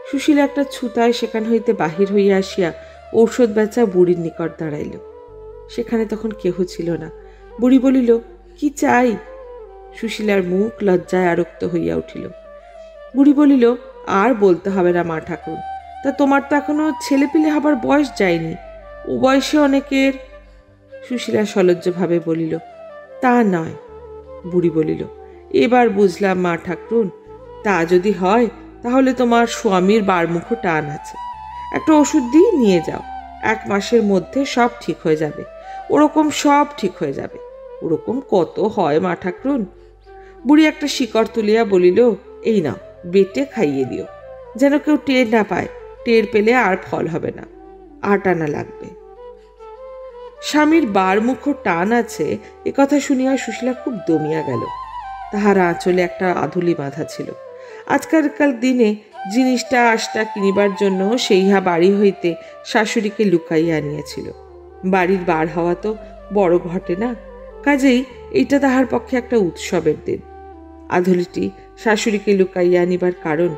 সুশীলা একটা ছুতায় সেখান হইতে বাহির হইয়া আসিয়া ঔষধ বেচা বুড়ির নিকট দাঁড়াইল। সেখানে তখন কেহ ছিল না। বুড়ি বলিল, কি চাই? সুশীলার মুখ লজ্জায় আরক্ত হইয়া উঠিল। বুড়ি বলিল, আর বলতে হবে না মা ঠাকুর, তা তোমার তো এখনো ছেলেপিলে হবার বয়স যায়নি, ও বয়সে অনেকের। সুশীলা সলজ্জভাবে বলিল, তা নয়। বুড়ি বলিল, এবার বুঝলাম মা ঠাকুর, তা যদি হয় তাহলে তোমার স্বামীর বারমুখো টান আছে। একটা ওষুধ দিয়ে নিয়ে যাও, 1 মাসের মধ্যে সব ঠিক হয়ে যাবে। ওরকম সব ঠিক হয়ে যাবে। ওরকম কত হয় মা ঠাকুর? বুড়ি একটা শিকড় তুলিয়া বলিল, এই নাও, বেটে খাইয়ে দিও, যেন কেউ টের না পায়। টের পেলে আর ফল হবে না, 8 আনা লাগবে। স্বামীর বারমুখো টান আছে, এ কথা শুনিয়া সুশীলা খুব দমিয়া গেল। তাহার আঁচলে একটা আধুলি বাঁধা ছিল। আজকালকার দিনে জিনিসটা আশটা কিনিবার জন্য সেইহা বাড়ি হইতে শাশুড়িকে লুকাইয়া আনিয়াছিল। বাড়ির বার হওয়া তো বড় ঘটে না, কাজেই এইটা তাহার পক্ষে একটা উৎসবের দিন। আধুলিটি শাশুড়িকে লুকাইয়া আনিবার কারণ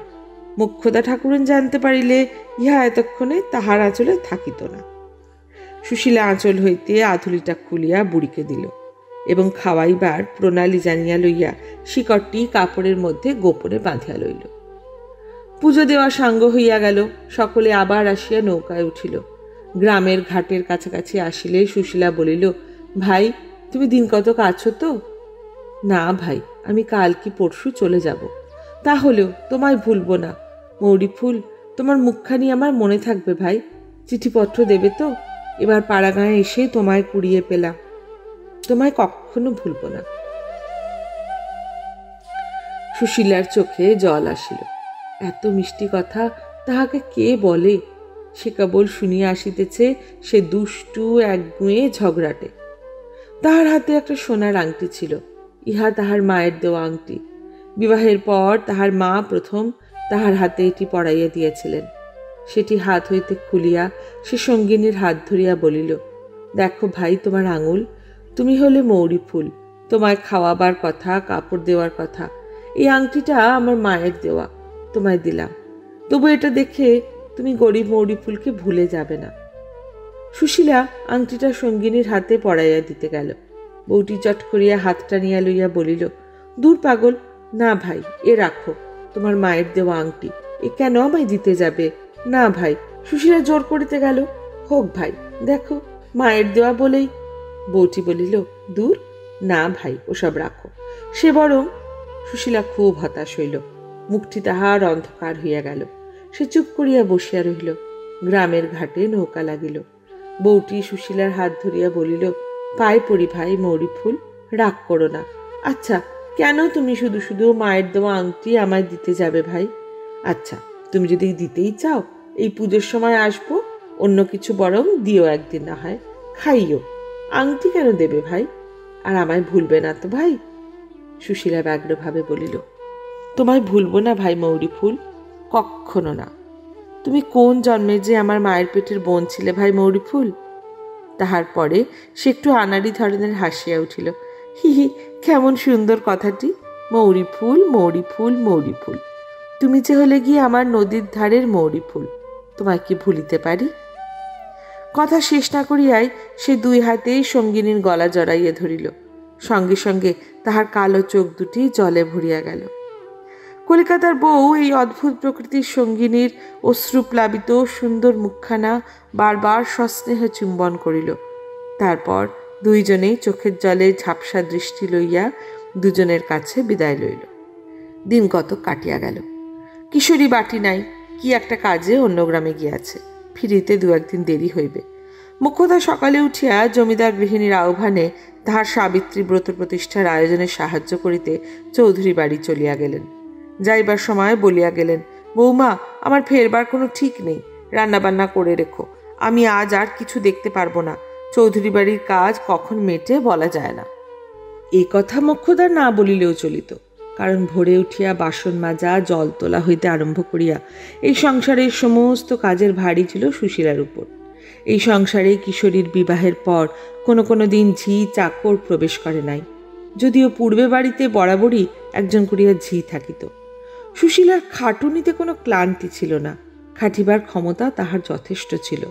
মোক্ষদা ঠাকুরন জানতে পারিলে ইহা এতক্ষণে তাহার আঁচলে থাকিত না। সুশীলা আঁচল হইতে আধুলিটা খুলিয়া বুড়িকে দিল এবং খাওয়াইবার প্রণালী জানিয়া লইয়া শিকড়টি কাপড়ের মধ্যে গোপনে বাঁধিয়া লইল। পুজো দেওয়া সাঙ্গ হইয়া গেল। সকলে আবার আসিয়া নৌকায় উঠিল। গ্রামের ঘাটের কাছাকাছি আসিলে সুশীলা বলিল, ভাই, তুমি দিন কতক আছো তো? না ভাই, আমি কাল কি পরশু চলে যাব। তাহলেও তোমায় ভুলব না। মৌরি ফুল, তোমার মুখখানি আমার মনে থাকবে ভাই। চিঠিপত্র দেবে তো? এবার পাড়াগাঁয়ে এসে তোমায় কুড়িয়ে পেলাম, তোমায় কখনো ভুলব না। সুশীলার চোখে জল আসিল। এত মিষ্টি কথা তাহাকে কে বলে? সে কেবল শুনিয়া আসিতেছে সে দুষ্টু একগুঁয়ে ঝগড়াটে। তাহার হাতে একটা সোনার আংটি ছিল। ইহা তাহার মায়ের দেওয়া আংটি। বিবাহের পর তাহার মা প্রথম তাহার হাতে এটি পরাইয়া দিয়েছিলেন। সেটি হাত হইতে খুলিয়া সে সঙ্গিনীর হাত ধরিয়া বলিল, দেখো ভাই, তোমার আঙুল, তুমি হলে মৌরি ফুল, তোমায় খাওয়াবার কথা, কাপড় দেওয়ার কথা। এই আংটিটা আমার মায়ের দেওয়া, তোমায় দিলাম। তবু এটা দেখে তুমি গরিব মৌরি ফুলকে ভুলে যাবে না। সুশীলা আংটিটা সঙ্গিনীর হাতে পরাইয়া দিতে গেল। বউটি চট করিয়া হাতটা নিয়া লইয়া বলিল, দূর পাগল, না ভাই, এ রাখো, তোমার মায়ের দেওয়া আংটি, এ কেন আমায় দিতে যাবে? না ভাই। সুশীলা জোর করিতে গেল, হোক ভাই, দেখো, মায়ের দেওয়া বলেই। বউটি বলিল, দূর, না ভাই, ওসব রাখো। সে বরং। সুশীলা খুব হতাশ হইল। মুখটি তাহার অন্ধকার হইয়া গেল। সে চুপ করিয়া বসিয়া রহিল। গ্রামের ঘাটে নৌকা লাগিল। বউটি সুশীলার হাত ধরিয়া বলিল, পায়ে পড়ি ভাই মৌরি ফুল, রাগ করো না। আচ্ছা, কেন তুমি শুধু শুধু মায়ের দেওয়া আংটি আমায় দিতে যাবে ভাই? আচ্ছা, তুমি যদি দিতেই চাও, এই পুজোর সময় আসবো, অন্য কিছু বরং দিও একদিন, না হয় খাইও। আংটি কেন দেবে ভাই? আর আমায় ভুলবে না তো ভাই? সুশীলা ব্যগ্রভাবে বলিল, তোমায় ভুলবো না ভাই মৌরি ফুল, কক্ষনো না। তুমি কোন জন্মে যে আমার মায়ের পেটের বোন ছিলে ভাই মৌরিফুল? তাহার পরে সে একটু আনাড়ি ধরনের হাসিয়া উঠিল। হি হি, কেমন সুন্দর কথাটি! মৌরিফুল, মৌরিফুল, মৌরিফুল, তুমি যে হলে গিয়ে আমার নদীর ধারের মৌরিফুল, তোমায় কি ভুলিতে পারি? কথা শেষ না করিয়াই সে দুই হাতেই সঙ্গিনীর গলা জড়াইয়া ধরিল। সঙ্গে সঙ্গে তাহার কালো চোখ দুটি জলে ভরিয়া গেল। কলিকাতার বউ এই অদ্ভুত প্রকৃতির সঙ্গিনীর অশ্রুপ্লাবিত সুন্দর মুখখানা বারবার সস্নেহ চুম্বন করিল। তারপর দুইজনেই চোখের জলে ঝাপসা দৃষ্টি লইয়া দুজনের কাছে বিদায় লইল। দিন কত কাটিয়া গেল। কিশোরী বাটি নাই, কি একটা কাজে অন্য গ্রামে গিয়াছে, ফিরিতে দু একদিন দেরি হইবে। মুখ্যদা সকালে উঠিয়া জমিদার গৃহিণীর আহ্বানে তাহার সাবিত্রী ব্রত প্রতিষ্ঠার আয়োজনে সাহায্য করিতে চৌধুরী বাড়ি চলিয়া গেলেন। যাইবার সময় বলিয়া গেলেন, বৌমা, আমার ফেরবার কোনো ঠিক নেই, রান্নাবান্না করে রেখো, আমি আজ আর কিছু দেখতে পারবো না, চৌধুরী বাড়ির কাজ কখন মেটে বলা যায় না। এই কথা মোক্ষদা না বলিলেও চলিত, কারণ ভোরে উঠিয়া বাসন মাজা, জল তোলা হইতে আরম্ভ করিয়া এই সংসারের সমস্ত কাজের ভারী ছিল সুশীলার উপর। এই সংসারে কিশোরীর বিবাহের পর কোনো কোনো দিন ঝি চাকর প্রবেশ করে নাই, যদিও পূর্বে বাড়িতে বরাবরই একজন করিয়া ঝি থাকিত। সুশীলার খাটুনিতে কোনো ক্লান্তি ছিল না, খাটিবার ক্ষমতা তাহার যথেষ্ট ছিল।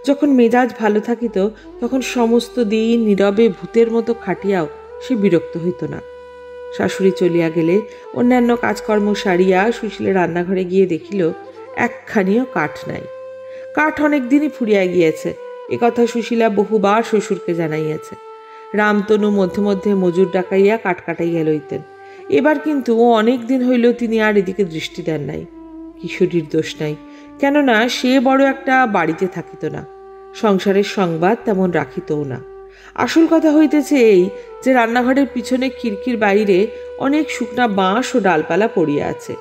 যখন মেজাজ ভালো থাকিত তখন সমস্ত দিন নীরবে ভূতের মতো খাটিয়াও সে বিরক্ত হইত না। শাশুড়ি চলিয়া গেলে অন্যান্য কাজকর্ম সারিয়া সুশীলা রান্নাঘরে গিয়ে দেখিল একখানিও কাঠ নাই। কাঠ অনেক দিনই ফুরিয়া গিয়েছে, একথা সুশীলা বহুবার শ্বশুরকে জানাইয়াছে। রামতনু মধ্যে মধ্যে মজুর ডাকাইয়া কাঠ কাটাইয়া লইতেন। এবার কিন্তু অনেক দিন হইল তিনি আর এদিকে দৃষ্টি দেন নাই। কিশোরীর দোষ নাই, কেননা সে বড় একটা বাড়িতে থাকিত না, সংসারের সংবাদ তেমন রাখিতও না। আসল কথা হইতেছে এই যে রান্নাঘরের পিছনে খিড়কির বাইরে অনেক শুকনা বাঁশ ও ডালপালা পড়িয়া আছে।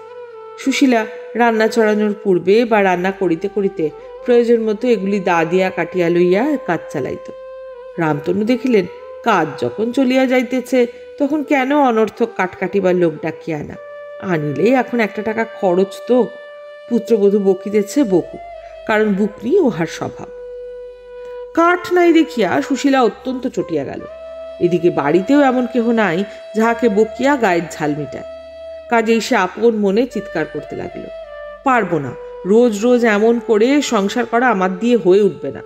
সুশীলা রান্না চড়ানোর পূর্বে বা রান্না করিতে করিতে প্রয়োজন মতো এগুলি দা দিয়া কাটিয়া লইয়া কাজ চালাইত। রামতনু দেখিলেন কাজ যখন চলিয়া যাইতেছে তখন কেন অনর্থক কাঠ কাটিবার লোক ডাকিয়া আনা, আনিলেই এখন একটা টাকা খরচ তো। পুত্রবধূ বকিতেছে বকু, কারণ বুকনি উহার স্বভাব। কাঠ নাই দেখিয়া সুশীলা অত্যন্ত চটিয়া গেল। এদিকে বাড়িতেও এমন কেহ নাই যাহাকে বকিয়া গায়ের ঝাল মিটায়। কাজেই সে আপন মনে চিৎকার করতে লাগিল, পারবো না, রোজ রোজ এমন করে সংসার করা আমার দিয়ে হয়ে উঠবে না।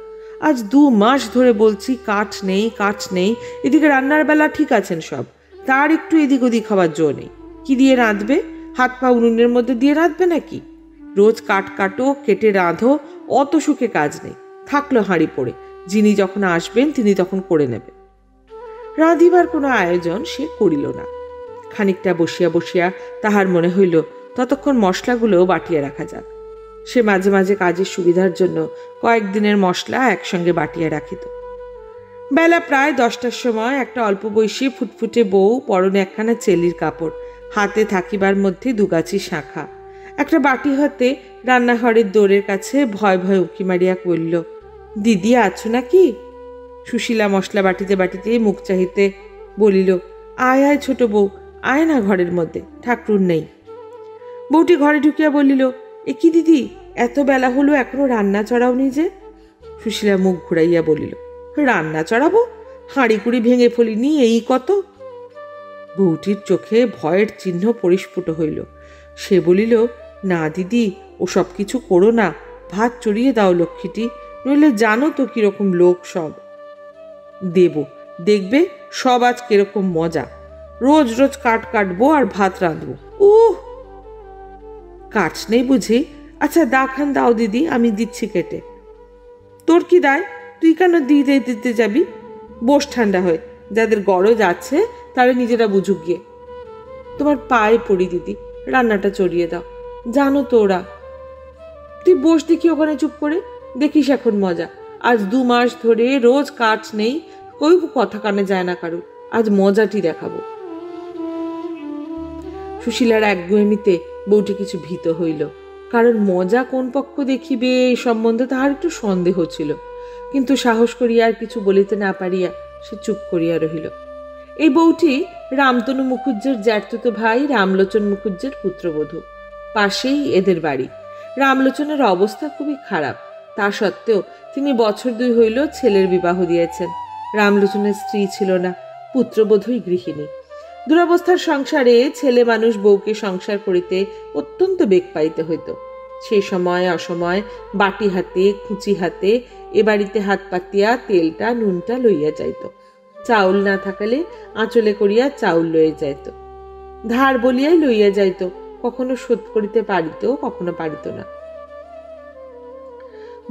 আজ 2 মাস ধরে বলছি কাঠ নেই, কাঠ নেই। এদিকে রান্নার বেলা ঠিক আছেন সব, তার একটু এদিক ওদিক হবার জো নেই। কি দিয়ে রাঁধবে? হাত পা উনুনের মধ্যে দিয়ে রাঁধবে নাকি? রোজ কাঠ কাটো, কেটে রাঁধো, অত সুখে কাজ নেই, থাকলো হাঁড়ি পড়ে, যিনি যখন আসবেন তিনি তখন করে নেবে। রাঁধিবার কোনো আয়োজন সে করিল না। খানিকটা বসিয়া বসিয়া তাহার মনে হইল ততক্ষণ মশলাগুলো বাটিয়া রাখা যাক। সে মাঝে মাঝে কাজের সুবিধার জন্য কয়েকদিনের মশলা একসঙ্গে বাটিয়া রাখিত। বেলা প্রায় 10টার সময় একটা অল্প বয়সী ফুটফুটে বউ, পরনে একখানা চেলির কাপড়, হাতে থাকিবার মধ্যে 2 গাছি শাঁখা, একটা বাটি হাতে রান্নাঘরের দোরের কাছে ভয় ভয় উঁকি মারিয়া কইল, দিদি আছো নাকি? সুশীলা মশলা বাটিতে বাটিতে মুখ চাহিতে বলিল, আয় আয় ছোট বউ, আয় না ঘরের মধ্যে, ঠাকুর নেই। বউটি ঘরে ঢুকিয়া বলিল, এ কি দিদি, এত বেলা হলো এখনো রান্না চড়াওনি যে? সুশীলা মুখ ঘুরাইয়া বলিল, রান্না চড়াবো? হাঁড়ি কুড়ি ভেঙে ফেলিনি, এই কত। বউটির চোখে ভয়ের চিহ্ন পরিস্ফুট হইল। সে বলিল, না দিদি, ও সব কিছু করো না, ভাত চড়িয়ে দাও লক্ষ্মীটি, নইলে জানো তো কিরকম লোক সব। দেব, দেখবে সব আজ কিরকম মজা, রোজ রোজ কাঠ কাটবো আর ভাত রাঁধবো। কাঠ নেই বুঝি? আচ্ছা দাখান দাও দিদি, আমি দিচ্ছি কেটে। তোর কি দায়, তুই কেন দিতে দিতে যাবি? বস ঠান্ডা হয়ে, যাদের গরজ আছে তারা নিজেরা বুঝুক গিয়ে। তোমার পায়ে পড়ি দিদি, রান্নাটা চড়িয়ে দাও, জানো তো ওরা। তুই বস দেখি ওখানে চুপ করে, দেখিস এখন মজা। আজ 2 মাস ধরে রোজ কাঠ নেই, কই কথা কানে যায় না কারো, আজ মজাটি দেখাবো। সুশীলার একগুঁয়েমিতে বউটি কিছু ভীত হইল, কারণ মজা কোন পক্ষ দেখিবে এই সম্বন্ধে তাহার একটু সন্দেহ ছিল। কিন্তু সাহস করিয়া আর কিছু বলিতে না পারিয়া সে চুপ করিয়া রহিল। এই বউটি রামতনু মুখুজ্জের জ্যাঠতুতো ভাই রামলোচন মুখুজ্জের পুত্রবধূ। পাশেই এদের বাড়ি। রামলোচনের অবস্থা খুবই খারাপ। তা সত্ত্বেও তিনি বছর 2 হইল ছেলের বিবাহ দিয়েছেন। রামলোচনের স্ত্রী ছিল না, পুত্রবোধই গৃহিণী। দুরবস্থার সংসারে ছেলে মানুষ বউকে সংসার করিতে অত্যন্ত বেগ পাইতে হইত। সেই সময় অসময় বাটি হাতে খুঁচি হাতে এ বাড়িতে হাত পাতিয়া তেলটা নুনটা লইয়া যাইত। চাউল না থাকালে আঁচলে করিয়া চাউল লইয়া যাইত। ধার বলিয়াই লইয়া যাইত, কখনো শোধ করিতে পারিত, কখনো পারিত না।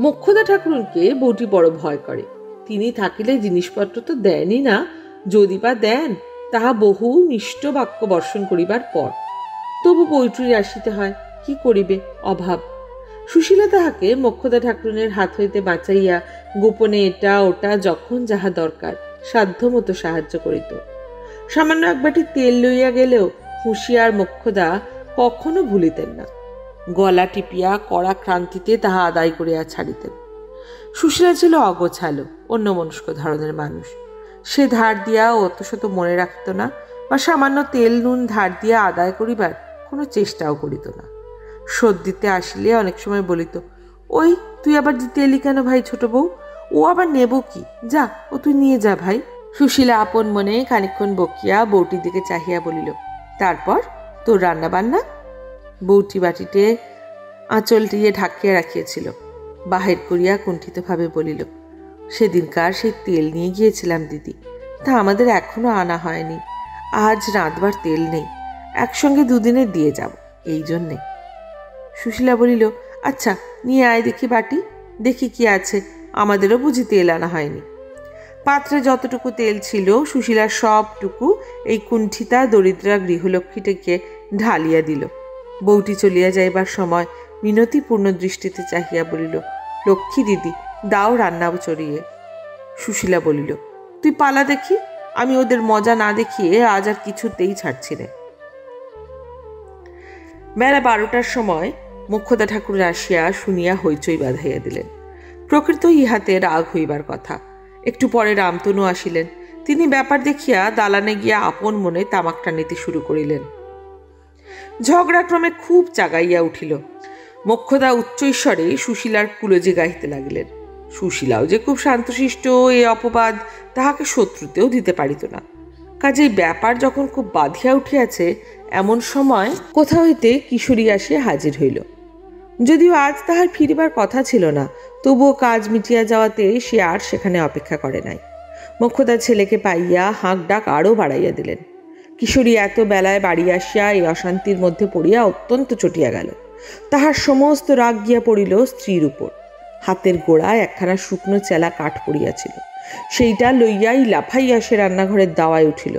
মোক্ষদা ঠাকুরকে বউটি বড় ভয় করে। তিনি থাকিলে জিনিসপত্র তো দেনই না, যদি বা দেন তাহা বহু মিষ্ট বাক্য বর্ষণ করিবার পর। তবু বইটুরি আসিতে হয়, কি করিবে, অভাব। সুশীলা তাহাকে মোক্ষদা ঠাকুরনের হাত হইতে বাঁচাইয়া গোপনে এটা ওটা যখন যাহা দরকার সাধ্য মতো সাহায্য করিত। সামান্য এক বাটি তেল লইয়া গেলেও হুঁশিয়ার মোক্ষদা কখনো ভুলিতেন না। গলা টিপিয়া কড়া ক্রান্তিতে তাহা আদায় করিয়া ছাড়িতেন। সুশীলা ছিল অগোছালো, অন্যমনস্ক ধরনের মানুষ। সে ধার দিয়া অত শত মনে রাখিত না, বা সামান্য তেল নুন ধার দিয়া আদায় করিবার কোনো চেষ্টাও করিত না। শোধ দিতে আসিলে অনেক সময় বলিত, ওই তুই আবার দিতে এলি কেন ভাই ছোট বউ, ও আবার নেব কি, যা ও তুই নিয়ে যা ভাই। সুশীলা আপন মনে খানিকক্ষণ বকিয়া বউটির দিকে চাহিয়া বলিল, তারপর তোর রান্না বান্না? বউটি বাটিতে আঁচলটিয়ে ঢাকিয়া রাখিয়েছিল। বাহির করিয়া কুণ্ঠিতভাবে বলিল, সেদিনকার সেই তেল নিয়ে গিয়েছিলাম দিদি, তা আমাদের এখনো আনা হয়নি। আজ রাঁধবার তেল নেই, একসঙ্গে দুদিনে দিয়ে যাব, এই জন্যে। সুশীলা বলিল, আচ্ছা নিয়ে আয় দেখি বাটি, দেখি কি আছে, আমাদেরও বুঝি তেল আনা হয়নি। পাত্রে যতটুকু তেল ছিল সুশীলা সবটুকু এই কুণ্ঠিতা দরিদ্রা গৃহলক্ষ্মীটিকে ঢালিয়া দিল। বউটি চলিয়া যাইবার সময় মিনতিপূর্ণ দৃষ্টিতে চাহিয়া বলিল, লক্ষ্মী দিদি, দাও রান্না চড়িয়ে। সুশীলা বলিল, তুই পালা দেখি, আমি ওদের মজা না দেখিয়ে আজ আর কিছুতেই ছাড়ছি না। বেলা 12টার সময় মোক্ষদা ঠাকুর আসিয়া শুনিয়া হইচই বাঁধাইয়া দিলেন। প্রকৃত ইহাতে রাগ হইবার কথা। একটু পরে রামতনু আসিলেন। তিনি ব্যাপার দেখিয়া দালানে গিয়া আপন মনে তামাক টানিতে শুরু করিলেন। ঝগড়া ক্রমে খুব চাগাইয়া উঠিল। মোক্ষদা উচ্চৈস্বরে সুশীলার কুলজে গাইতে লাগিলেন। সুশীলাও যে খুব শান্তশিষ্ট, এ অপবাদ তাহাকে শত্রুতেও দিতে পারিত না। কাজেই ব্যাপার যখন খুব বাঁধিয়া উঠিয়াছে, এমন সময় কোথা হইতে কিশোরী আসিয়া হাজির হইল। যদিও আজ তাহার ফিরিবার কথা ছিল না, তবুও কাজ মিটিয়া যাওয়াতে সে আর সেখানে অপেক্ষা করে নাই। মোক্ষদা ছেলেকে পাইয়া হাঁক ডাক আরও বাড়াইয়া দিলেন। কিশোরী এত বেলায় বাড়ি আসিয়া এই অশান্তির মধ্যে পড়িয়া অত্যন্ত চটিয়া গেল। তাহার সমস্ত রাগ গিয়া পড়িল স্ত্রীর উপর। হাতের গোড়ায় একখানা শুকনো চেলা কাঠ পড়িয়াছিল, সেইটা লইয়াই লাফাইয়া সে রান্নাঘরের দাওয়ায় উঠিল।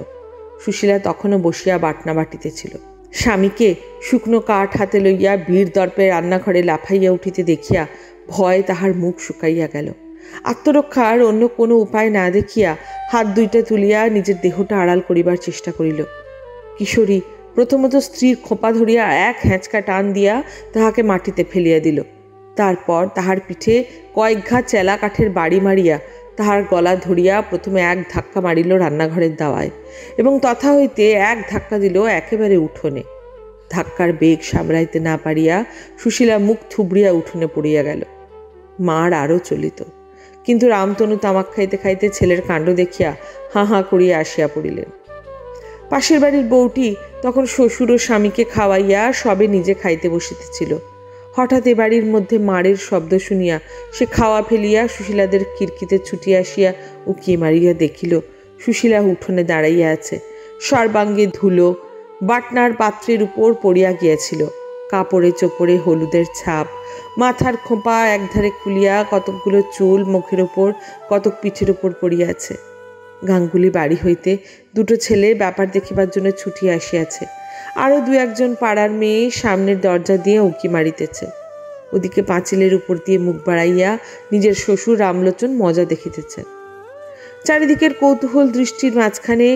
সুশীলা তখনও বসিয়া বাটনা বাটিতেছিল। স্বামীকে শুকনো কাঠ হাতে লইয়া বীর দর্পে রান্নাঘরে লাফাইয়া উঠিতে দেখিয়া ভয়ে তাহার মুখ শুকাইয়া গেল। আত্মরক্ষার অন্য কোনো উপায় না দেখিয়া হাত দুইটা তুলিয়া নিজের দেহটা আড়াল করিবার চেষ্টা করিল। কিশোরী প্রথমত স্ত্রীর খোঁপা ধরিয়া এক হ্যাঁচকা টান দিয়া তাহাকে মাটিতে ফেলিয়া দিল। তারপর তাহার পিঠে কয়েক ঘা চেলা কাঠের বাড়ি মারিয়া তাহার গলা ধরিয়া প্রথমে এক ধাক্কা মারিল রান্নাঘরের দাওয়ায়, এবং তথা হইতে এক ধাক্কা দিল একেবারে উঠোনে। ধাক্কার বেগ সামলাইতে না পারিয়া সুশীলা মুখ থুবড়িয়া উঠোনে পড়িয়া গেল। মার আরও চলিত, কিন্তু রামতনু তামাক খাইতে খাইতে ছেলের কাণ্ড দেখিয়া হাঁ হাঁ করিয়া আসিয়া পড়িলেন। পাশের বাড়ির বউটি তখন শ্বশুর ও স্বামীকে খাওয়াইয়া সবে নিজে খাইতে বসিতেছিল। হঠাৎ এ বাড়ির মধ্যে মারের শব্দ শুনিয়া সে খাওয়া ফেলিয়া সুশীলাদের খিড়কিতে ছুটিয়া আসিয়া উকিয়ে মারিয়া দেখিল সুশীলা উঠোনে দাঁড়াইয়া আছে। সর্বাঙ্গে ধুলো, বাটনার পাত্রের উপর পড়িয়া গিয়াছিল। কাপড়ে চোপড়ে হলুদের ছাপ, মাথার খোঁপা একধারে খুলিয়া কতকগুলো চুল মুখের ওপর, কতক পিঠের ওপর পড়িয়াছে। গাঙ্গুলি বাড়ি হইতে দুটো ছেলে ব্যাপার দেখিবার জন্য ছুটিয়া আসিয়াছে। আরও দু একজন পাড়ার মেয়ে সামনের দরজা দিয়ে উঁকি মারিতেছে। ওদিকে পাঁচিলের উপর দিয়ে মুখ বাড়াইয়া নিজের শ্বশুর রামলোচন মজা দেখিতেছেন। চারিদিকের কৌতূহল দৃষ্টির মাঝখানে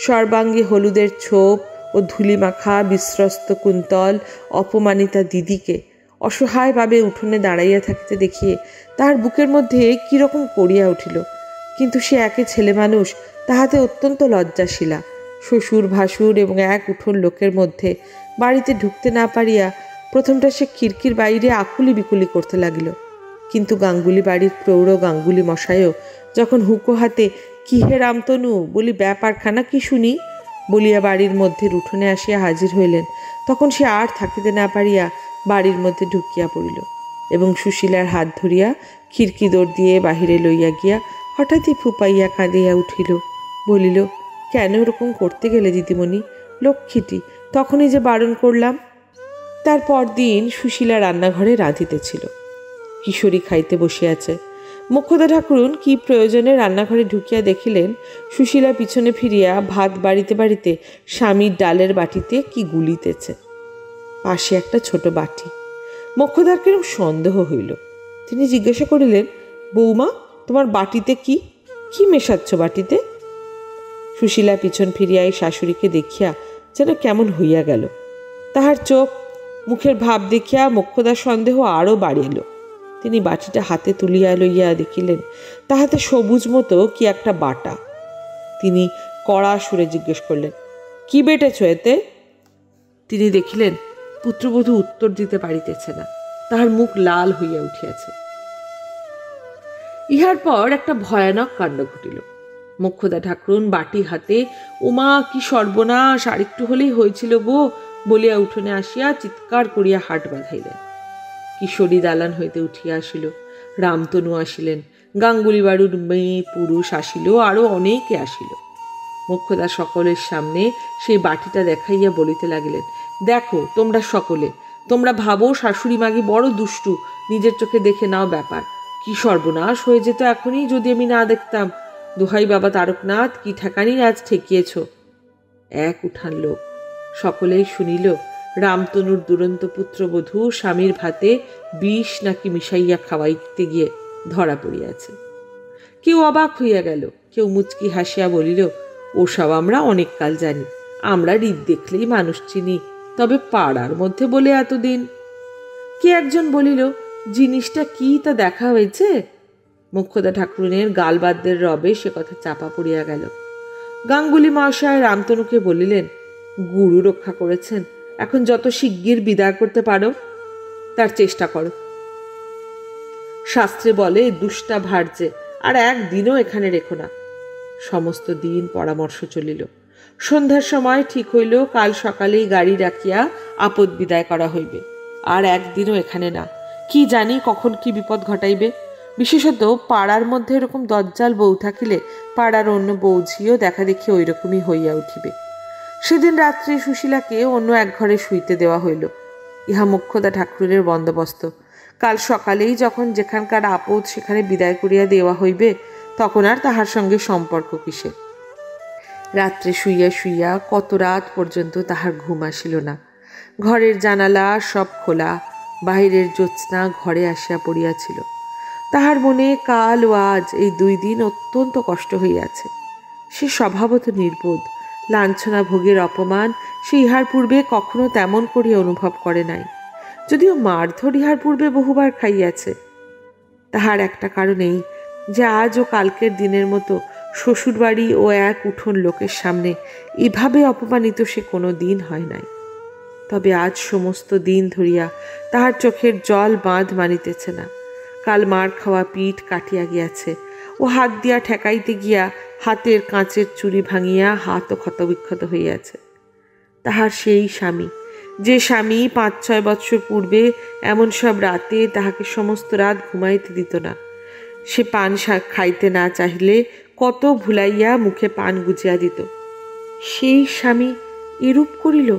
সর্বাঙ্গে হলুদের ছোপ ও ধুলিমাখা বিস্রস্ত কুন্তল অপমানিতা দিদিকে অসহায়ভাবে উঠোনে দাঁড়াইয়া থাকিতে দেখিয়ে তাহার বুকের মধ্যে কীরকম করিয়া উঠিল। কিন্তু সে একে ছেলে মানুষ, তাহাতে অত্যন্ত লজ্জাশীলা। শ্বশুর ভাসুর এবং এক উঠোর লোকের মধ্যে বাড়িতে ঢুকতে না পারিয়া প্রথমটা সে খিড়কির বাইরে আকুলি বিকুলি করতে লাগিল, কিন্তু গাঙ্গুলি বাড়ির প্রৌঢ় গাঙ্গুলি মশাইও যখন হুঁকো হাতে কি হে রামতনু বলি ব্যাপারখানা কি শুনি বলিয়া বাড়ির মধ্যে উঠোনে আসিয়া হাজির হইলেন, তখন সে আর থাকিতে না পারিয়া বাড়ির মধ্যে ঢুকিয়া পড়িল এবং সুশীলার হাত ধরিয়া খিড়কি দৌড় দিয়ে বাহিরে লইয়া গিয়া হঠাৎই ফুপাইয়া কাঁদিয়া উঠিল, বলিল, কেন ওরকম করতে গেলে দিদিমণি? লক্ষ্মীটি, তখনই যে বারণ করলাম। তার পরদিন সুশীলা রান্নাঘরে রাঁধিতেছিল। কিশোরী খাইতে বসিয়াছে। মোক্ষদা ঠাকুরুন কি প্রয়োজনে রান্নাঘরে ঢুকিয়া দেখিলেন সুশীলা পিছনে ফিরিয়া ভাত বাড়িতে বাড়িতে স্বামীর ডালের বাটিতে কি গুলিতেছে, পাশে একটা ছোট বাটি। মোক্ষদার কিরম সন্দেহ হইল। তিনি জিজ্ঞাসা করিলেন, বৌমা, তোমার বাটিতে কি কি মেশাচ্ছ বাটিতে? সুশীলা পিছন ফিরিয়া এই শাশুড়িকে দেখিয়া যেন কেমন হইয়া গেল। তাহার চোখ মুখের ভাব দেখিয়া মোক্ষদার সন্দেহ আরও বাড়িল। তিনি বাটিটা হাতে তুলিয়া লইয়া দেখিলেন তাহাতে সবুজ মতো কি একটা বাটা। তিনি কড়া সুরে জিজ্ঞেস করলেন, কি বেটেছ এতে? তিনি দেখিলেন পুত্রবধূ উত্তর দিতে পারিতেছে না, তাহার মুখ লাল হইয়া উঠিয়াছে। ইহার পর একটা ভয়ানক কাণ্ড ঘটিল। মোক্ষদা ঠাকুরুন বাটি হাতে, ওমা কি সর্বনাশ, আরেকটু হলেই হয়েছিল গো বলিয়া উঠোনে আসিয়া চিৎকার করিয়া হাট বাঁধাইলেন। কিশোরী দালান হইতে উঠিয়া আসিল, রামতনু আসিলেন, গাঙ্গুলি বাড়ুর মেয়ে পুরুষ আসিল, আরও অনেকে আসিল। মোক্ষদা সকলের সামনে সেই বাটিটা দেখাইয়া বলিতে লাগিলেন, দেখো তোমরা সকলে, তোমরা ভাবো শাশুড়ি মাগি বড় দুষ্টু, নিজের চোখে দেখে নাও ব্যাপার। কি সর্বনাশ হয়ে যেত এখনই যদি আমি না দেখতাম। দোহাই বাবা তারকনাথ, কি ঠেকানি আজ ঠেকিয়েছ। এক উঠান লোক সকলেই শুনিল রামতনুর দুরন্ত পুত্রবধূ স্বামীর ভাতে বিষ নাকি মিশাইয়া খাওয়াইতে গিয়ে ধরা পড়িয়াছে। কেউ অবাক হইয়া গেল, কেউ মুচকি হাসিয়া বলিল, ওসব আমরা অনেক কাল জানি, আমরা রীত দেখলেই মানুষ চিনি, তবে পাড়ার মধ্যে বলে এতদিন। কে একজন বলিল, জিনিসটা কি তা দেখা হয়েছে? মোক্ষদা ঠাকুরুনের গালবাদ্যের রবে সে কথা চাপা পড়িয়া গেল। গাঙ্গুলি মহাশয় রামতনুকে বলিলেন, গুরু রক্ষা করেছেন, এখন যত শিগগির বিদায় করতে পারো তার চেষ্টা করো। শাস্ত্রে বলে দুষ্টা ভার্যে, আর একদিনও এখানে রেখো না। সমস্ত দিন পরামর্শ চলিল। সন্ধ্যার সময় ঠিক হইল কাল সকালেই গাড়ি ডাকিয়া আপদ বিদায় করা হইবে, আর একদিনও এখানে না। কি জানি কখন কি বিপদ ঘটাইবে। বিশেষত পাড়ার মধ্যে এরকম দজ্জাল বউ থাকিলে পাড়ার অন্য বৌঝিও দেখা দেখি ওই রকমই হইয়া উঠিবে। সেদিন রাত্রে সুশীলাকে অন্য এক ঘরে শুইতে দেওয়া হইল। ইহা মোক্ষদা ঠাকুরের বন্দোবস্ত। কাল সকালেই যখন যেখানকার আপদ সেখানে বিদায় করিয়া দেওয়া হইবে, তখন আর তাহার সঙ্গে সম্পর্ক কিসে। রাত্রে শুইয়া শুইয়া কত রাত পর্যন্ত তাহার ঘুম আসিল না। ঘরের জানালা সব খোলা, বাহিরের জ্যোৎস্না ঘরে আসিয়া পড়িয়াছিল। তাহার মনে কাল ও আজ এই 2 দিন অত্যন্ত কষ্ট হইয়াছে। সে স্বভাবত নির্বোধ, লাঞ্ছনা ভোগের অপমান সে ইহার পূর্বে কখনো তেমন করিয়া অনুভব করে নাই, যদিও মারধর ইহার পূর্বে বহুবার খাইয়াছে। তাহার একটা কারণেই যে আজ ও কালকের দিনের মতো শ্বশুরবাড়ি ও এক উঠোন লোকের সামনে এভাবে অপমানিত সে কোনো দিন হয় নাই। তবে আজ সমস্ত দিন ধরিয়া তাহার চোখের জল বাঁধ মানিতেছে না। কাল মার খাওয়া পিঠ কাটিয়া গিয়াছে, ও হাত দিয়া ঠেকাইতে গিয়া হাতের কাঁচের চুড়ি ভাঙিয়া হাতও ক্ষতবিক্ষত হইয়াছে। তাহার সেই স্বামী, যে স্বামী 5-6 বৎসর পূর্বে এমন সব রাতে তাহাকে সমস্ত রাত ঘুমাইতে দিত না, সে পান খাইতে না চাহিলে কত ভুলাইয়া মুখে পান গুজিয়া দিত, সেই স্বামী এরূপ করিল।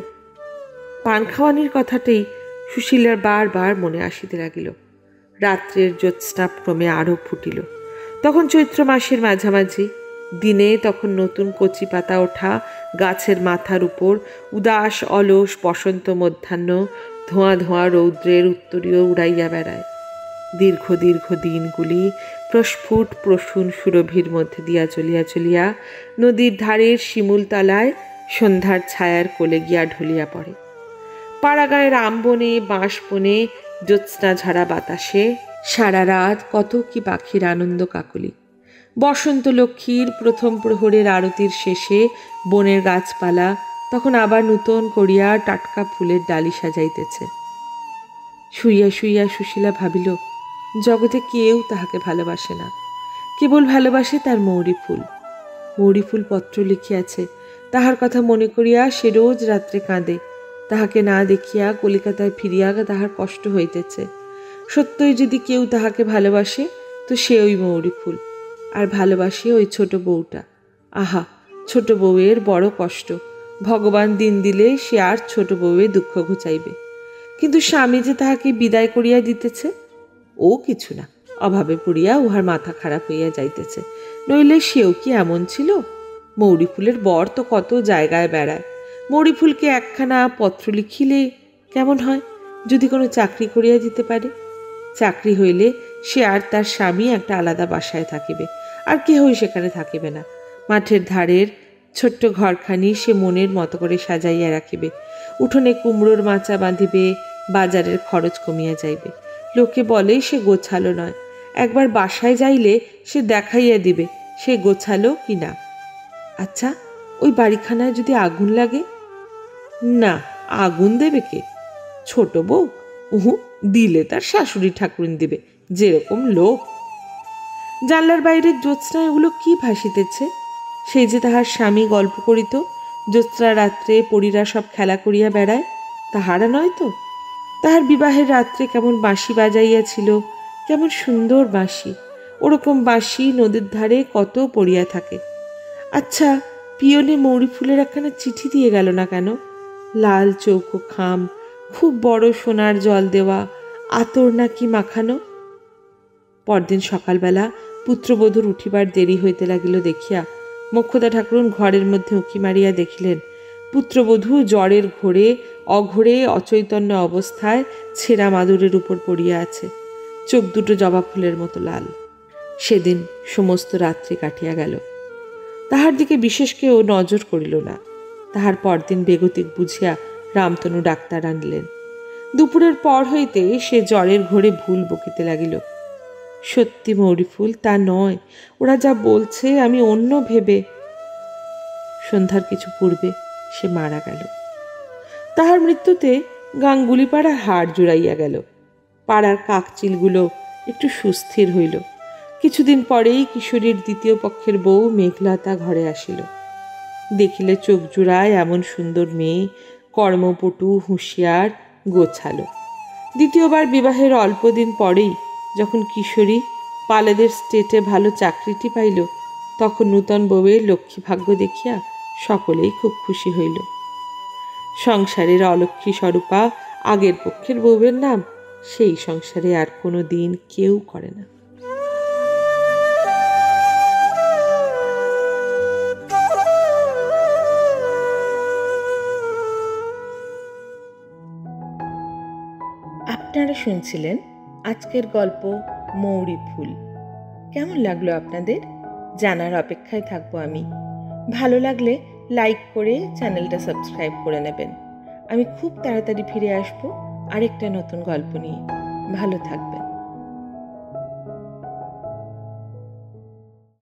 পান খাওয়ানির কথাটাই সুশীলার বারবার মনে আসিতে লাগিল। রাত্রের জ্যোৎস্না ক্রমে আরও ফুটিল। তখন চৈত্র মাসের মাঝামাঝি, দিনে তখন নতুন কচি পাতা ওঠা গাছের মাথার উপর উদাস অলস বসন্ত মধ্যাহ্ন ধোঁয়া ধোঁয়া রৌদ্রের উত্তরীয় উড়াইয়া বেড়ায়। দীর্ঘ দীর্ঘ দিনগুলি প্রস্ফুট প্রসূন সুরভির মধ্যে দিয়া চলিয়া চলিয়া নদীর ধারের শিমুলতলায় সন্ধ্যার ছায়ার কোলে গিয়া ঢলিয়া পড়ে। পাড়াগাঁয়ের আমবনে বাঁশবনে জ্যোৎস্না ঝাড়া বাতাসে সারা রাত কত কি পাখির আনন্দ কাকলি। বসন্ত লক্ষ্মীর প্রথম প্রহরের আরতির শেষে বনের গাছপালা তখন আবার নূতন করিয়া টাটকা ফুলের ডালি সাজাইতেছে। শুইয়া শুইয়া সুশীলা ভাবিল, জগতে কেউ তাহাকে ভালোবাসে না, কেবল ভালোবাসে তার মৌরি ফুল। মৌরি ফুল পত্র লিখিয়াছে, তাহার কথা মনে করিয়া সে রোজ রাত্রে কাঁদে। তাহাকে না দেখিয়া কলিকাতায় ফিরিয়া তাহার কষ্ট হইতেছে। সত্যই যদি কেউ তাহাকে ভালোবাসে তো সে ওই মৌরি ফুল, আর ভালোবাসে ওই ছোট বউটা। আহা, ছোট বউয়ের বড় কষ্ট। ভগবান দিন দিলে সে আর ছোট বউয়ে দুঃখ ঘুচাইবে, কিন্তু স্বামী যে তাহাকে বিদায় করিয়া দিতেছে। ও কিছু না, অভাবে পড়িয়া উহার মাথা খারাপ হইয়া যাইতেছে, নইলে সেও কি এমন ছিল? মৌরি ফুলের বর তো কত জায়গায় বেড়ায়। মৌরি ফুলকে একখানা পত্র লিখিলে কেমন হয়, যদি কোনো চাকরি করিয়া দিতে পারে। চাকরি হইলে সে আর তার স্বামী একটা আলাদা বাসায় থাকিবে, আর কেহই সেখানে থাকিবে না। মাঠের ধারের ছোট্ট ঘরখানি সে মনের মতো করে সাজাইয়া রাখিবে। উঠোনে কুমড়োর মাচা বাঁধিবে, বাজারের খরচ কমিয়া যাইবে। লোকে বলে সে গোছালো নয়, একবার বাসায় যাইলে সে দেখাইয়া দিবে সে গোছালো কি না। আচ্ছা, ওই বাড়িখানায় যদি আগুন লাগে? না, আগুন দেবে কে? ছোট বউ? উহু, দিলে তার শাশুড়ি ঠাকুরিন দিবে, যেরকম লোক। জানলার বাইরের জ্যোৎস্নায় ওগুলো কি ভাসিতেছে? সেই যে তাহার স্বামী গল্প করিত, জ্যোৎস্না রাত্রে পরীরা সব খেলা করিয়া বেড়ায়, তাহারা নয় তো? তাহার বিবাহের রাত্রে কেমন বাঁশি বাজাইয়াছিল, কেমন সুন্দর বাঁশি। ওরকম বাঁশি নদীর ধারে কত পড়িয়া থাকে। আচ্ছা, পিয়নে মৌরি ফুলের একখানা চিঠি দিয়ে গেল না কেন? লাল চৌকো খাম, খুব বড় সোনার জল দেওয়া, আতর নাকি মাখানো। পরদিন সকালবেলা পুত্রবধূর উঠিবার দেরি হইতে লাগিল দেখিয়া মোক্ষদা ঠাকুরুন ঘরের মধ্যে উঁকি মারিয়া দেখিলেন পুত্রবধূ জ্বরের ঘোরে অঘোরে অচৈতন্য অবস্থায় ছেঁড়া মাদুরের উপর পড়িয়া আছে, চোখ দুটো জবা ফুলের মতো লাল। সেদিন সমস্ত রাত্রি কাটিয়া গেল। তাহার দিকে বিশেষ কেউ নজর করিল না। তাহার পরদিন বেগতিক বুঝিয়া রামতনু ডাক্তার আনলেন। দুপুরের পর হইতে সে জ্বরের ঘোরে ভুল বকিতে লাগিল। সত্যি মৌরি ফুল তা নয়, ওরা যা বলছে আমি অন্য ভেবে। সন্ধ্যার কিছু পূর্বে সে মারা গেল। তাহার মৃত্যুতে গাঙ্গুলি পাড়ার হাড় জুড়াইয়া গেল। পাড়ার কাকচিলগুলো একটু সুস্থির হইল। কিছুদিন পরেই কিশোরীর দ্বিতীয় পক্ষের বউ মেঘলতা ঘরে আসিল। দেখিলে চোখ জুড়ায় এমন সুন্দর মেয়ে, কর্মপটু, হুঁশিয়ার, গোছালো। দ্বিতীয়বার বিবাহের অল্পদিন পরেই যখন কিশোরী পালেদের স্টেটে ভালো চাকরিটি পাইল, তখন নূতন বউয়ের লক্ষ্মী ভাগ্য দেখিয়া সকলেই খুব খুশি হইল। সংসারের অলক্ষ্মী স্বরূপা আগের পক্ষের বউয়ের নাম সেই সংসারে আর কোনো দিন কেউ করে না। আপনারা শুনছিলেন আজকের গল্প মৌরি ফুল। কেমন লাগলো আপনাদের? জানার অপেক্ষায় থাকবো আমি। ভালো লাগলে লাইক করে চ্যানেলটা সাবস্ক্রাইব করে নেবেন। আমি খুব তাড়াতাড়ি ফিরে আসবো আরেকটা নতুন গল্প নিয়ে। ভালো থাকবেন।